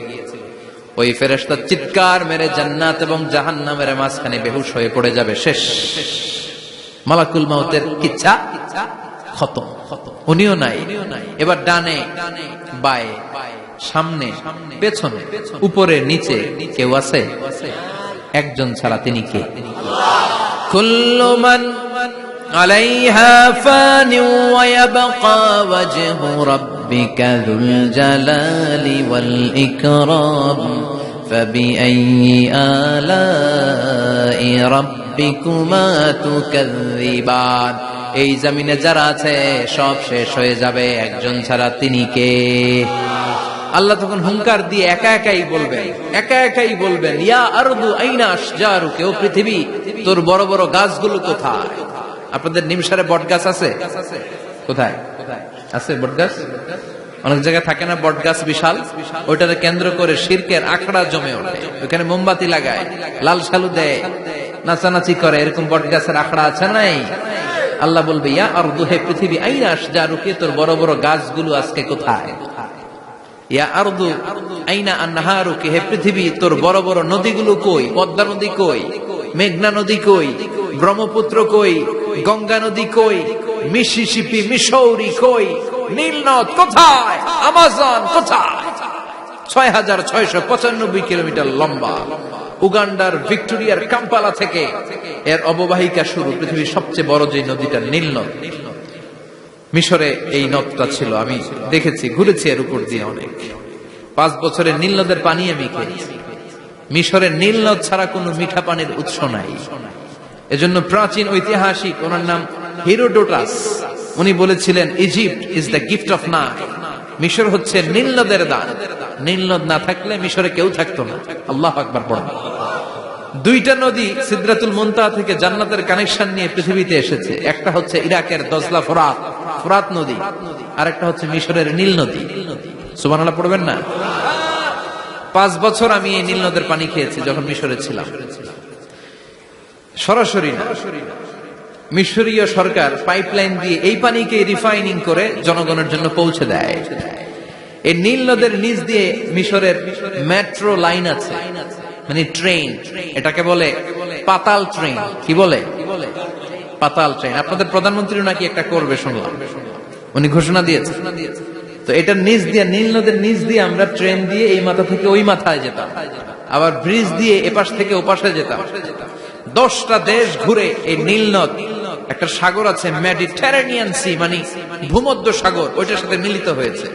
ওই ফেরেশতা চিৎকার মেরে জান্নাত এবং জাহান্নামের মাঝখানে বেহুশ হয়ে পড়ে যাবে, শেষ। মালাকুল মাউতের কিচ্ছা খতম, উনিও নাই। এবার ডানে বায়ে সামনে পেছনে উপরে নিচে কেউ আছে? একজন ছাড়া, তিনি কে? কুল্লু মান আলাইহা ফানি ওয়া ইয়াবকা ওয়াজহু রাব্বিকা যুল জালালি ওয়াল ইকরাম ফাবিআইয়ি আলাই রাব্বিকুমা তুকাযযিবান। এই জমিনে যারা আছে সব শেষ হয়ে যাবে, একজন ছাড়া, তিনি কে? আল্লাহ তখন হুঙ্কার দিয়ে একা একাই বলবেন ইয়া আরদু আইনা আশজারুকা, ও পৃথিবী তোর বড় বড় গাছগুলো কোথায়? আপনাদের নিমসারে বট গাছ আছে? কোথায় আছে বট গাছ? অনেক জায়গায় থাকে না বট গাছ বিশাল, ওইটাকে কেন্দ্র করে শিরকের আখড়া জমে ওঠে, ওখানে মোমবাতি লাগায়, লাল সালু দেয়, নাচানাচি করে, এরকম বট গাছের আখড়া আছে নাই? আল্লাহ বলবে ইয়া আরদু, হে পৃথিবী, আইনা আশজারুকা, তোর বড় বড় গাছগুলো আজকে কোথায়? ইয়া আরদু আইনা আনহারুকা, হে পৃথিবী তোর বড় বড় নদীগুলো কই? পদ্মা নদী কই? মেঘনা নদী কই? ব্রহ্মপুত্র কই? গঙ্গা নদী কই? মিসিসিপি, মিসৌরি কই? নীল নদ কোথায়? আমাজন কোথায়? ৬৬৯৫ কিলোমিটার লম্বা, উগান্ডার ভিক্টোরিয়ার কাম্পালা থেকে এর অববাহিকা শুরু। পৃথিবীর সবচেয়ে বড় যে নদীটা নীল নদ, মিশরে এই নদটা ছিল, আমি দেখেছি, ঘুরেছি এর উপর দিয়ে অনেক। 5 বছরে নীল নদের পানি আমি খেয়েছি। মিশরের নীল নদ ছাড়া কোনো মিঠা পানির উৎস নাই। এজন্য প্রাচীন ঐতিহাসিক, ওনার নাম হিরোডোটাস, উনি বলেছিলেন Egypt is the gift of Nile, মিশর হচ্ছে নীল নদের দান। নীল নদ না থাকলে মিশরে কেউ থাকতো না। আল্লাহু আকবার পড়ুন। 2টা নদী সিদরাতুল মুনতাহা থেকে জান্নাতের কানেকশন নিয়ে পৃথিবীতে এসেছে। একটা হচ্ছে ইরাকের দজলা ফোরাত নদী, আর একটা হচ্ছে মিশরের নীল নদী। সুবহানাল্লাহ পড়বেন না? 5 বছর আমি এই নীল নদের পানি খেয়েছি যখন মিশরে ছিলাম। সরাসরি না, মিশরীয় সরকার পাইপলাইন দিয়ে এই পানিকে রিফাইনিং করে জনগণের জন্য পৌঁছে দেয়। এই নীল নদের নিচ দিয়ে মিশরের মেট্রো লাইন আছে, মানে ট্রেন, এটাকে বলে পাতাল ট্রেন। কি বলে? পাতাল ট্রেন। আপনাদের প্রধানমন্ত্রী নাকি একটা করবে শুনলাম, উনি ঘোষণা দিয়েছে। তো এটার নিচ দিয়ে, নীল নদের নিচ দিয়ে আমরা ট্রেন দিয়ে এই মাথা থেকে ওই মাথায় যেতাম, আবার ব্রিজ দিয়ে এপাশ থেকে ওপাশে যেতাম। 10টা দেশ ঘুরে এই নীল নদ, একটা সাগর আছে মেডিটেরেনিয়ান সি, মানে ভূমধ্য সাগর, ওইটার সাথে মিলিত হয়েছে।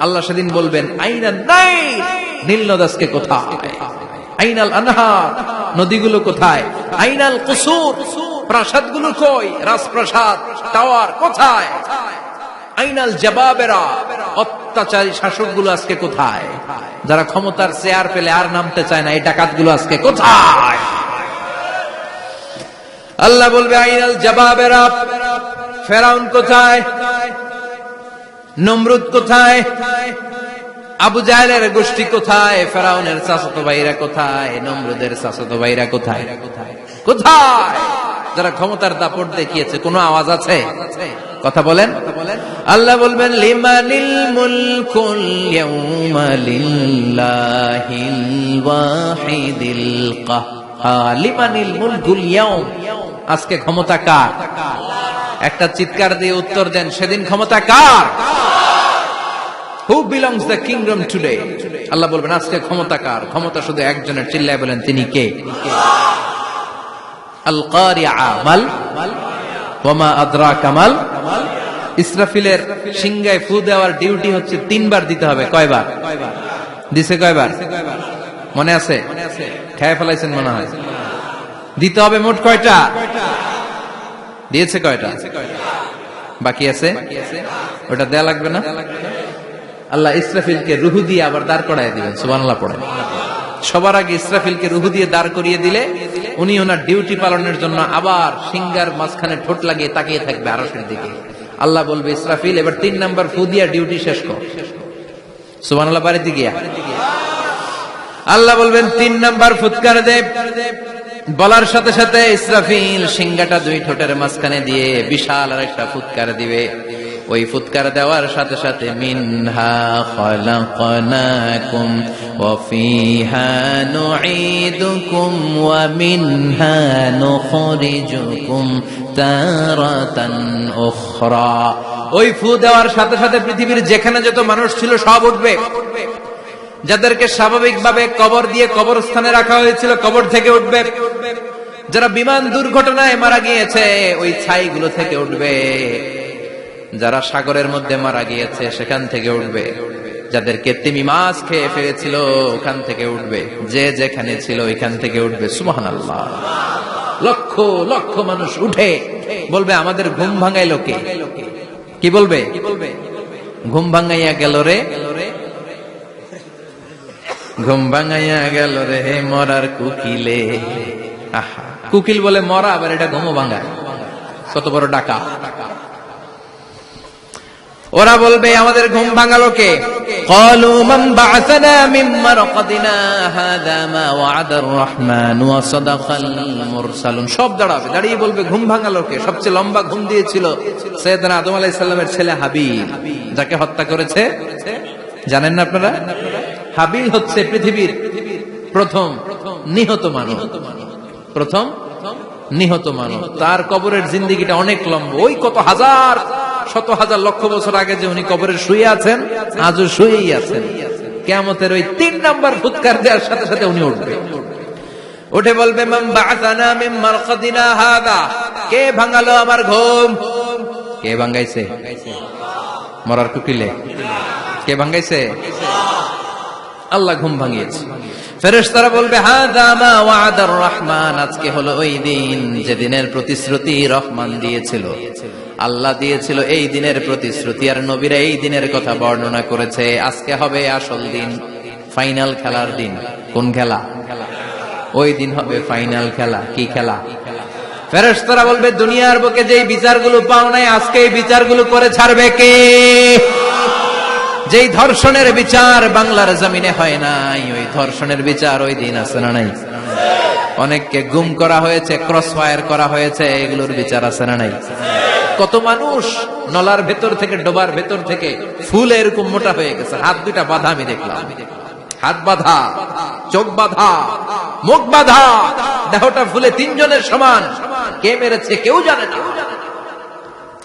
আল্লাহ সেদিন বলবেন আইনা নাইল, নীল নদ আজকে কোথায়? আইনাল আনহার, নদীগুলো কোথায়? আইনাল কুসুর, প্রাসাদগুলো কই? রাজপ্রাসাদ, টাওয়ার কোথায়? আইনাল জাবাবেরা, অত্যাচারী শাসকগুলো আজকে কোথায়? যারা ক্ষমতার চেয়ার পেলে আর নামতে চায় না, এই ডাকাতগুলো আজকে কোথায়? আল্লাহ বলবে আইনাল জাবাবেরা, ফেরাউন কোথায়? নমরুদ কোথায়? আবু জাহেলের গোষ্ঠী কোথায়? ফেরাউনের চাচাতো ভাইরা কোথায়? নমরুদের চাচাতো ভাইরা কোথায়? কোথায়? যারা ক্ষমতার দাপট দেখিয়েছে, কোনো আওয়াজ আছে? কথা বলেন। আল্লাহ বলবেন লিমানিল মুলকুল ইয়াউমা লিল্লাহিল ওয়াহিদিল কাহ্হার। লিমানিল মুলকুল ইয়াউম, আজকে ক্ষমতা কার? একটা চিৎকার দিয়ে উত্তর দেন, সেদিন ক্ষমতা কার? Who belongs the kingdom today? আল্লাহ বলবেন আজকে ক্ষমতা কার? ক্ষমতা শুধু একজনের, চিল্লায় বলেন তিনি কে? আল কারিআ মাল ওয়া মা আদরাকা মাল। ইসরাফিলের সিংহায় ফু দেওয়ার ডিউটি হচ্ছে 3 বার দিতে হবে। কয়বার দিছে? কয়বার মনে আছে? খেয়ে ফেলাইছেন মনে হয়। দিতে হবে মোট কয়টা? দিয়েছে কয়টা? বাকি আছে, ওটা দেয়া লাগবে না? আল্লাহ ইসরাফিলকে রুহু দিয়ে আবার দাঁড় করায় দিবেন। সুবহানাল্লাহ পড়েন। সবার আগে ইসরাফিলকে রুহু দিয়ে দাঁড় করিয়ে দিলে উনি ওনার ডিউটি পালনের জন্য আবার সিংহার মাঝখানে ঠোঁট লাগিয়ে তাকিয়ে থাকবে আরশের দিকে। আল্লাহ বলবে ইসরাফিল এবার 3 নাম্বার ফু দিয়া ডিউটি শেষ কর। সুবহানাল্লাহ বাড়িতে গিয়া আল্লাহ বলবেন 3 নাম্বার ফুৎকার দে। বলার সাথে সাথে ইসরাফিল সিংহাটা 2 ঠোঁটের মাঝখানে দিয়ে বিশাল আরেকটা ফুৎকার দিবে। ওই ফুৎকার দেওয়ার সাথে সাথে মিনহা খালাকনাকুম ওয়া ফিহা নুঈদুকুম ওয়া মিনহা নুখরিজুকুম তারাতান উখরা। ওই ফু দেওয়ার সাথে সাথে পৃথিবীর যেখানে যত মানুষ ছিল সব উঠবে। যাদেরকে স্বাভাবিকভাবে কবর দিয়ে কবরস্থানে রাখা হয়েছিল কবর থেকে উঠবে। যারা বিমান দুর্ঘটনায় মারা গিয়েছে ওই ছাইগুলো থেকে উঠবে। যারা সাগরের মধ্যে মারা গিয়েছে সেখান থেকে উঠবে। যাদেরকে তিমি মাছ খেয়ে ফেলেছিল ওখান থেকে উঠবে। যে যেখানে ছিল ওইখান থেকে উঠবে। সুবহানাল্লাহ। লক্ষ লক্ষ মানুষ উঠে বলবে আমাদের ঘুম ভাঙাইলো কে? কি বলবে? ঘুম ভাঙাইয়া গেল রে, ঘুম ভাঙাইয়া গেল রে মরার কুকিলে। আহা, কুকিল বলে মরা, আবার এটা ঘুমো ভাঙায়। কত বড় ডাকা। ওরা বলবে আমাদের ঘুম ভাঙালো কে? ক্বালু মান বা'আসানা মিন মারকাদিনা হাযা মা ওয়া'দার রাহমান ওয়া সাদাকাল মুরসালুন। সব দাঁড়াবে, দাঁড়িয়ে বলবে ঘুম ভাঙালো কে? সবচেয়ে লম্বা ঘুম দিয়েছিল সাইয়েদনা আদম আলাইহিস সালামের ছেলে হাবিল, যাকে হত্যা করেছে জানেন না আপনারা? হাবিল হচ্ছে পৃথিবীর প্রথম নিহত মানব। প্রথম নিহত মানব। তার কবরের জিন্দেগিটা অনেক লম্বা। ওই কত হাজার শত হাজার লক্ষ বছর আগে যে উনি কবরে শুয়ে আছেন, আজও শুয়েই আছেন। কিয়ামতের ওই 3 নাম্বার ফুৎকার দেওয়ার সাথে সাথে উনি উঠবে। উঠে বলবে মান বা'আসানা মিন মারকাদিনা হাযা। কে ভাঙালো আমার ঘুম? কে ভাঙাইছে? মরার কুকিলে কে ভাঙাইছে? আল্লাহ ঘুম ভাঙিয়েছে। ফেরেশতারা বলবে হাযা মা ওয়া'দার রহমান। আজকে হলো ওই দিন যেদিনের প্রতিশ্রুতি রহমান দিয়েছিল, আল্লাহ দিয়েছিল। এই দিনের প্রতিশ্রুতি আর নবীরা এই দিনের কথা বর্ণনা করেছে। আজকে হবে আসল দিন, ফাইনাল খেলার দিন। কোন খেলা? ওই দিন হবে ফাইনাল খেলা। কি খেলা? ফেরেশতারা বলবে দুনিয়ার বুকে যেই বিচারগুলো পাও নাই আজকে এই বিচারগুলো করে ছাড়বে কে? যেই ধর্ষণের বিচার বাংলার জমিনে হয় নাই, ওই ধর্ষণের বিচার ওই দিন আছে না নাই? অনেককে গুম করা হয়েছে, ক্রস ফায়ার করা হয়েছে, এগুলোর বিচার আছে না নাই? কত মানুষ নলার ভেতর থেকে, ডোবার ভেতর থেকে ফুল এরকম মোটা হয়ে গেছে। হাত 2টা বাঁধা আমি দেখলাম। হাত বাঁধা, চোখ বাঁধা, মুখ বাঁধা, দেহটা ফুলে 3 জনের সমান। কে মেরেছে কেউ জানে না।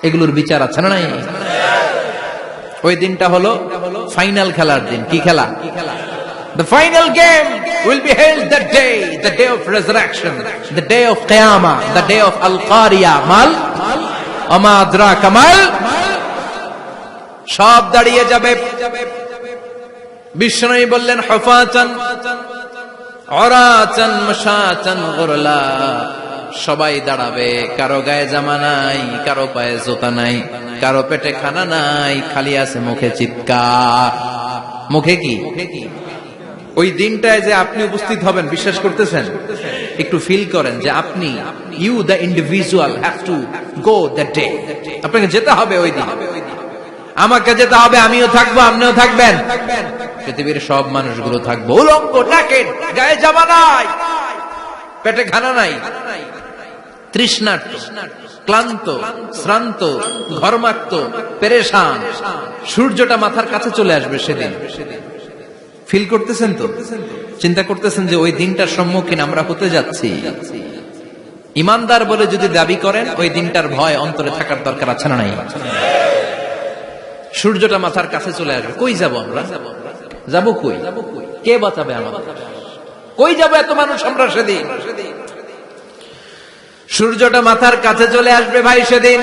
এগুলোর বিচার আছে না নাই? ওই দিনটা হলো ফাইনাল খেলার দিন। কি খেলা? The final game will be held that day, the day of resurrection, the day of Qiyamah, the day of Al-Qari'ah. Mal আমা আদরাকা মাল। সব দাঁড়িয়ে যাবে। বিষ্ণু বললেন হুফাতান উরাতান মাশাতান গুরলা সবাই দাঁড়াবে, কারো গায়ে জামা নাই, কারো পায়ে জুতা নাই, কারো পেটে খানা নাই, খালি আছে মুখে চিৎকার। মুখে কি? ওই দিনটায় যে আপনি উপস্থিত হবেন, বিশ্বাস করতেছেন? একটু ফিল করেন যে আপনি, you the individual have to go that day. আপনাকে যেতে হবে ওই দিন, আমাকে যেতে হবে, আমিও থাকবো, আপনিও থাকবেন, পৃথিবীর সব মানুষগুলো থাকবো উলঙ্গ, নাকেড, গায়ে জামা নাই, পেটে খানা নাই, তৃষ্ণার্ত, ক্লান্ত, শ্রান্ত, ঘর্মাক্ত, পেরেশান। সূর্যটা মাথার কাছে চলে আসবে সেদিন। ফিল করতেছেন তো? চিন্তা করতেছেন যে ওই দিনটার সম্মুখীন আমরা হতে যাচ্ছি। ইমানদার বলে যদি দাবি করেন, ওই দিনটার ভয় অন্তরে থাকার দরকার আছে না নাই? সূর্যটা মাথার কাছে চলে আসবে, কই যাব আমরা? যাব কই? কে বাঁচাবে আমাদের? কই যাব এত মানুষ আমরা সেদিন? সূর্যটা মাথার কাছে চলে আসবে ভাই সেদিন।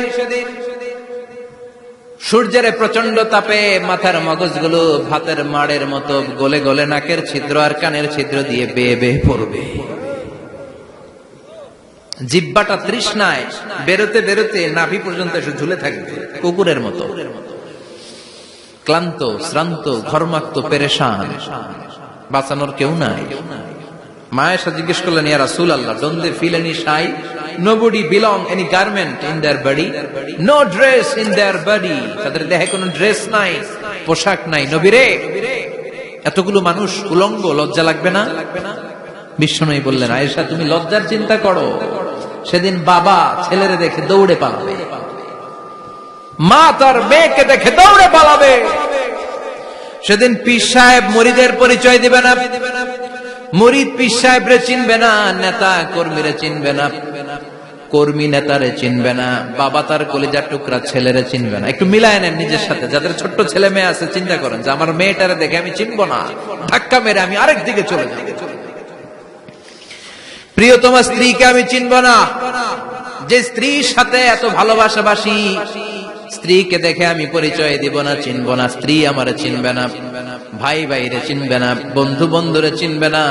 সূর্যের প্রচন্ড তাপে মাথার মগজগুলো ভাতের মাড়ের মতো গলে গলে নাকের ছিদ্র আর কানের ছিদ্র দিয়ে বেয়ে বেয়ে পড়বে। জিহ্বাটা তৃষ্ণায় বেরোতে বেরোতে নাভি পর্যন্ত এসে ঝুলে থাকবে কুকুরের মতো। ক্লান্ত, শ্রান্ত, ঘর্মাক্ত, পেরেশান, বাঁচানোর কেউ নাই। মায়েশা জিজ্ঞেস করলেন, ইয়া রাসূলুল্লাহ, don't they feel any shy? Nobody belong any garment in their body, no dress in their body. তাদের দেহে কোনো ড্রেস নাই, পোশাক নাই। নবী রে, এতগুলো মানুষ উলঙ্গ, লজ্জা লাগবে না? বিশ্বনবী বললেন, আয়েশা তুমি লজ্জার চিন্তা করো, সেদিন বাবা ছেলেরে দেখে দৌড়ে পালাবে, মা তার মেয়েকে দেখে দৌড়ে পালাবে। সেদিন পীর সাহেব মুরিদের পরিচয় দিবে না, মুরিদ পীর সাহেবরে চিনবে না, নেতা কর্মীরে চিনবে না, কর্মী নেতারে চিনবে না, বাবা তার কলিজার টুকরা ছেলেরে চিনবে না। একটু মিলায় নেন নিজের সাথে। যাদের ছোট্ট ছেলে মেয়ে আছে, চিন্তা করেন যে আমার মেয়েটারে দেখে আমি চিনবো না, ধাক্কা মেরে আমি আরেক দিকে চলে যাব। প্রিয়তমা স্ত্রীকে আমি চিনবো না, যে স্ত্রীর সাথে এত ভালোবাসাবাসি, স্ত্রীকে দেখে আমি পরিচয় দিব না, চিনবো না। স্ত্রী আমারে চিনবে না, ভাই ভাইরে চিনবে না, বন্ধু বন্ধুরে চিনবে না,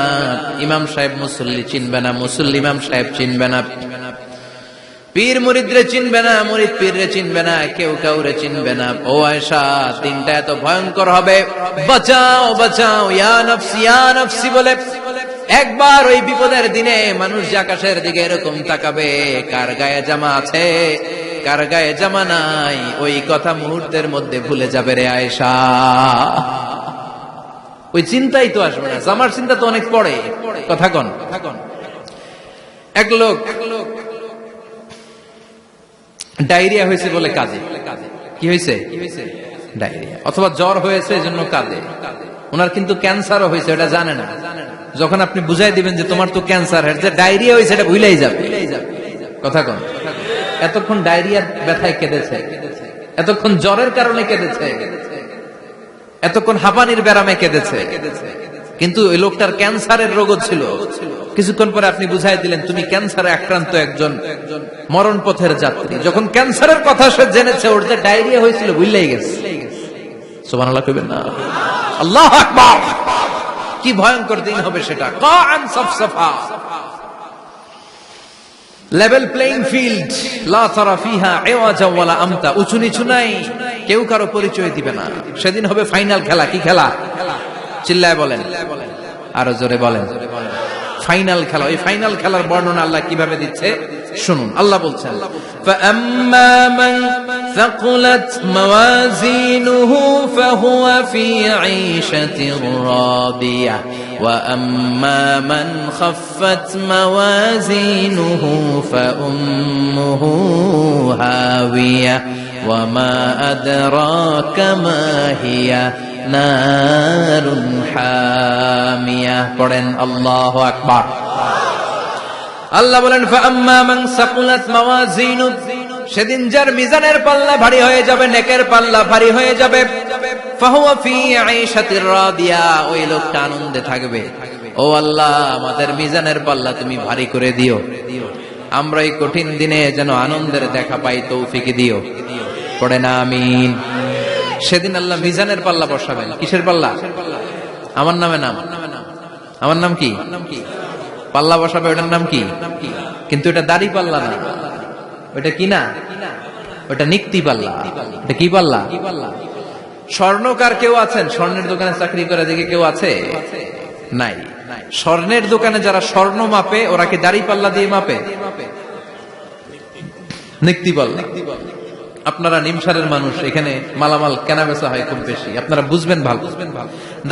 ইমাম সাহেব মুসল্লি চিনবে না, মুসল্লি ইমাম সাহেব চিনবে না, পীর মুরিদরে চিনবে না, মুরিদ পীররে চিনবে না, কেউ কাউরে চিনবে না। ও আয়েশা, দিনটা এত ভয়ঙ্কর হবে, বাঁচাও বাঁচাও, ইয়া নফসি ইয়া নফসি বলে একবার ওই বিপদের দিনে মানুষ যে আকাশের দিকে এরকম তাকাবে, কার গায়ে জামা আছে, কার গায়ে জামা নাই, ওই কথা মুহূর্তের মধ্যে ভুলে যাবে রে আয়েশা। ওই চিন্তাই তো আসবে না, জামার চিন্তা তো অনেক পরে। কথা কন। এক লোক ডায়রিয়া হয়েছে বলে কাজে। কি হয়েছে? ডায়রিয়া, অথবা জ্বর হয়েছে এজন্য কাজে। ওনার কিন্তু ক্যান্সারও হয়েছে, এটা জানে না। যখন আপনি বুঝাই দিবেন যে তোমার তো ক্যান্সার, যে ডায়রিয়া হয়েছে এটা ভুলেই যাবে। কথা কন। এতক্ষণ ডায়রিয়ার ব্যথায় কেঁদেছে, এতক্ষণ জ্বরের কারণে কেঁদেছে, এতক্ষণ হাঁপানির ব্যারামে কেঁদেছে, কিন্তু ওই লোকটার ক্যান্সারের রোগও ছিল। কিছুক্ষণ পরে আপনি বুঝাই দিলেন তুমি ক্যান্সারে আক্রান্ত একজন মরণ পথের যাত্রী। যখন ক্যান্সারের কথা সে জেনেছে, ওর যে ডায়রিয়া হয়েছিল ভুলেই গেছে। সুবহানাল্লাহ কইবেন না? আল্লাহু আকবার। কি ভয়ঙ্কর দিন হবে সেটা। কাআন সাফসাফা, লেভেল প্লেইং ফিল্ড, লা তারা ফিহা ইওয়াজা ওয়ালা আমতা, উঁচু নিচু নাই, কেউ কারো পরিচয় দিবে না। সেদিন হবে ফাইনাল খেলা। কি খেলা? চিল্লায় বলেন, আরো জোরে বলেন। ফাইনাল খেলা। ওই ফাইনাল খেলার বর্ণনা আল্লাহ কিভাবে দিচ্ছে শুনুন। আল্লাহ বলছেন, ফাআম্মা মান সাকুলাত মাওয়াজিনুহু ফাহুয়া ফি ঈশাতির রাদিয়াহ ওয়া আম্মা মান খাফফাত মাওয়াজিনুহু ফাউম্মুহু হাওিয়া ওয়া মা আদরাকা মা হিয়া নারুন হামিয়া। পড়েন আল্লাহু আকবার। আল্লাহ বলেন, ফাআম্মা মান সাকুলাত মাওয়াজিনু, সেদিন যার মিজানের পাল্লা ভারী হয়ে যাবে, নেকের পাল্লা ভারী হয়ে যাবে, ফাহুয়া ফি ঈশাতির রাদিয়া, ওই লোকটা আনন্দে থাকবে। ও আল্লাহ, আমাদের মিজানের পাল্লা তুমি ভারী করে দিও, আমরা এই কঠিন দিনে যেন আনন্দের দেখা পাই, তৌফিক দিও। পড়েন আমিন। সেদিন আল্লাহ মিজানের পাল্লা বসাবেন। কিসের পাল্লা? আমার নামে নাম। আমার নাম কি? পাল্লা বসাবে, ওটার নাম কি? কিন্তু এটা দাড়ি পাল্লা না, ওটা কি না, ওটা নিক্তি পাল্লা। এটা কি পাল্লা? স্বর্ণকার কেউ আছেন? স্বর্ণের দোকানে চাকরি করে দেখে কেউ আছে? নাই। স্বর্ণের দোকানে যারা স্বর্ণ মাপে ওরা কি দাড়ি পাল্লা দিয়ে মাপে? নিক্তি পাল্লা। আপনারা নিমসারের মানুষ, এখানে মালামাল কেনা বেচা হয় খুব বেশি, আপনারা বুঝবেন ভালো।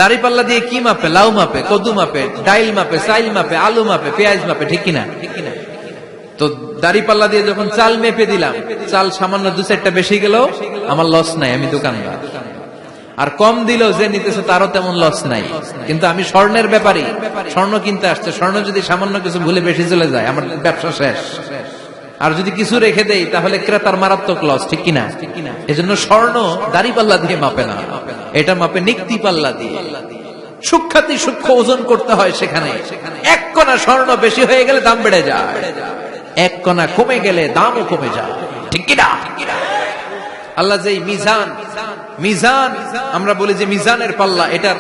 দাড়ি পাল্লা দিয়ে কি মাপে? লাউ মাপে, কদু মাপে, ডাইল মাপে, চাইল মাপে, আলু মাপে, পেঁয়াজ মাপে, ঠিক কিনা? তো দাড়ি পাল্লা দিয়ে যখন চাল মেপে দিলাম, চাল সামান্য 2-4টা বেশি গেল, আমার লস নাই, আমি দোকানদার। আর কম দিল যে নিতেছে তারও তেমন লস নাই, কিন্তু আমি স্বর্ণের ব্যাপারী, স্বর্ণ কিনতে আসছে, স্বর্ণ যদি সামান্য কিছু ভুলে বেশি চলে যায় আমার ব্যবসা শেষ। আর যদি কিছু রেখে দেই তাহলে ক্রেতার মারাত্মক লস, ঠিক কিনা? এজন্য স্বর্ণ দাড়ি পাল্লা দিয়ে মাপে না, এটা মাপে নিক্তি পাল্লা দিয়ে। সূক্ষ্মাতি সূক্ষ্ম ওজন করতে হয় সেখানে। 1 কণা স্বর্ণ বেশি হয়ে গেলে দাম বেড়ে যায়, 1 কণা কমে গেলে দামও কমে যায়, ঠিক কিনা? আল্লাহ যে মিজান, মিজান আমরা বলি যে মিজানের পাল্লা, এটার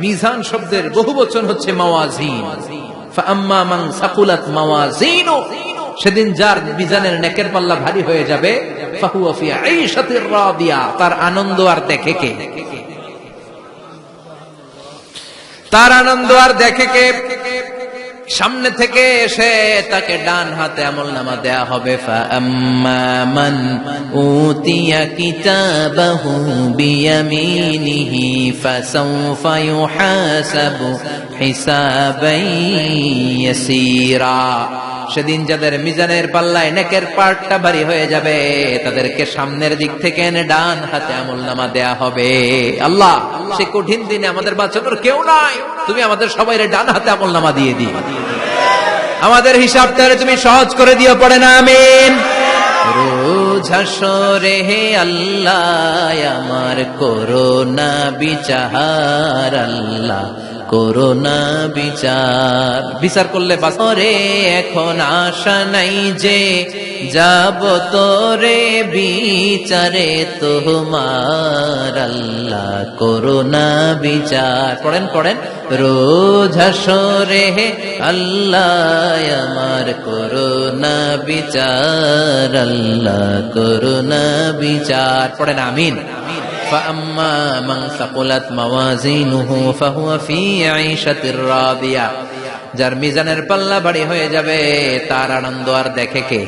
মিজান শব্দের বহুবচন হচ্ছে মাওয়াজিন। ফাআম্মা মান সাকুলাত মাওয়াজিনু, সেদিন যার মিজানের নেকের পাল্লা ভারী হয়ে যাবে, ফাহুয়া ফি আইশাতির রাদিয়া, তার আনন্দ আর দেখে কে? তার আনন্দ আর দেখে কে? সামনে থেকে এসে তাকে ডান হাতে আমলনামা দেয়া হবে। ফাআম্মা মান উতিয়া কিতাবাহু বিয়ামিনিহি ফাসাউফা ইউহাসাবু হিসাবান ইয়াসীরা, সেদিন যাদের মিজানের পাল্লায় নেকের পার্টটা ভারী হয়ে যাবে তাদেরকে সামনের দিক থেকে এনে ডান হাতে আমলনামা দেয়া হবে। আল্লাহ, সে কঠিন দিনে আমাদের বাঁচানোর কেউ নাই, তুমি আমাদের সবাইরে ডান হাতে আমলনামা দিয়ে দিও, আমাদের হিসাবটা তুমি সহজ করে দিও, পড়ে না আমিন। রোজ হাসরে হে আল্লাহ আমার করোনা বিচার, আল্লাহ করোনা বিচার, বিচার করলে বাসরে এখন আশা নাই যে যাব তোরে বিচারে তোমার, আল্লাহ করোনা বিচার। পড়েন পড়েন, রোজ হাসরে হে আল্লাহ আমার করোনা বিচার, আল্লাহ করোনা বিচার। পড়েন আমিন। فأما من ثقلت موازينه فهو في عيشة راضية, যার মিজানের পাল্লা ভারী হয়ে যাবে তার আনন্দ আর দেখে কে?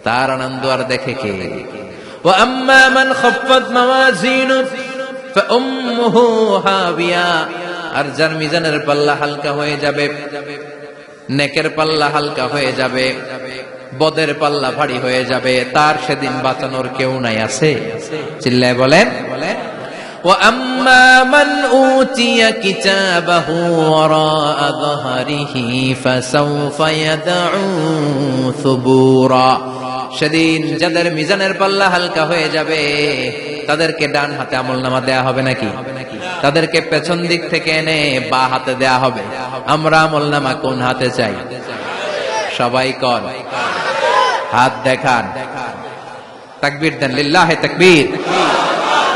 তার আনন্দ আর দেখে কে? وأما من خفت موازينه فأمه هاوية, আর যার মিজানের পাল্লা হালকা হয়ে যাবে, নেকের পাল্লা হালকা হয়ে যাবে, বদের পাল্লা ভারী হয়ে যাবে, তার সেদিন বাঁচানোর কেউ নাই। আছে? চিল্লায় বলেন। وَأَمَّا مَنْ أُوتِيَ كِتَابَهُ وَرَاءَ ظَهْرِهِ فَسَوْفَ يَدْعُو ثُبُورًا, সেদিন যাদের মিজানের পাল্লা হালকা হয়ে যাবে তাদেরকে ডান হাতে আমলনামা দেয়া হবে নাকি? তাদেরকে পেছন দিক থেকে এনে বা হাতে দেয়া হবে। আমরা আমলনামা কোন হাতে চাই? সবাই কর, হাত দেখান, তাকবীর দেন, লিল্লাহে তাকবীর,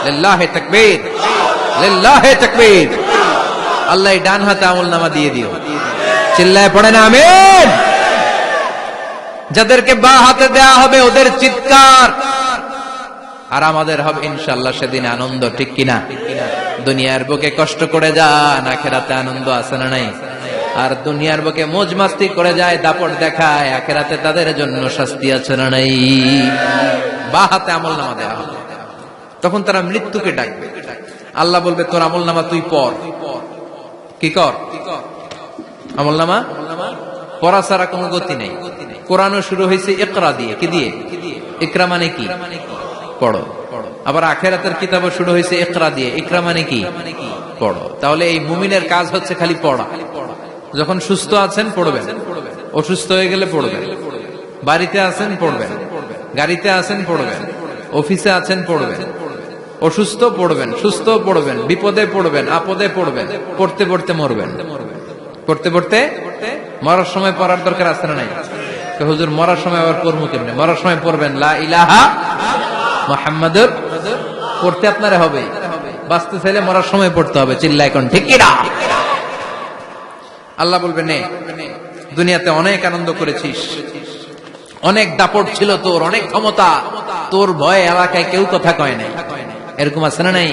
লিল্লাহে তাকবীর, লিল্লাহে তাকবীর। আল্লাহ ডান হাতে আমলনামা দিয়ে দিও, চিল্লায় পড়েন আমিন। যাদেরকে বা হাতে দেয়া হবে ওদের চিৎকার আর আমাদের হবে ইনশাআল্লাহ সেদিন আনন্দ, ঠিক কিনা? দুনিয়ার বুকে কষ্ট করে যান, আখিরাতে আনন্দ আছে না নাই? আর দুনিয়ার বুকে মौज মাস্তি করে যায়, দাপট দেখায়, আখিরাতে তাদের জন্য শাস্তি আছে না নাই? বা হাতে আমলনামা দেয়া হবে, তখন তারা মৃত্যুকে ডাকবে। আল্লাহ বলবে তোর আমলনামা তুই পড়। কি কর? আমলনামা পড়া ছাড়া কোনো গতি নেই। কোরআনও শুরু হয়েছে ইকরা দিয়ে। কি দিয়ে? ইকরা মানে কি? পড়ো। আবার আখিরাতের কিতাবও শুরু হয়েছে ইকরা দিয়ে। ইকরা মানে কি? পড়ো। তাহলে এই মুমিনের কাজ হচ্ছে খালি পড়া। যখন সুস্থ আছেন পড়বেন, অসুস্থ হয়ে গেলে পড়বেন, বাড়িতে আছেন পড়বেন, গাড়িতে আছেন পড়বেন, অফিসে আছেন পড়বেন, অসুস্থ পড়বেন, সুস্থ পড়বেন, বিপদে পড়বেন, আপদে পড়বেন, পড়তে পড়তে মরবেন। পড়তে পড়তে মরার সময় পড়ার দরকার আছে না নাই? হুজুর মরার সময় আবার পড়বো কেমনে? মরার সময় পড়বেন লা ইলাহা মুহাম্মাদুর, পড়তে আপনারে হবে। বাঁচতে চাইলে মরার সময় পড়তে হবে। চিল্লা এখন ঠিক কিনা? আল্লাহ বলবে নে দুনিয়াতে অনেক আনন্দ করেছিস, অনেক দাপট ছিল তোর, অনেক ক্ষমতা, তোর ভয়ে এলাকায় কেউ কথা কয় নাই, এরকম আছে না নাই?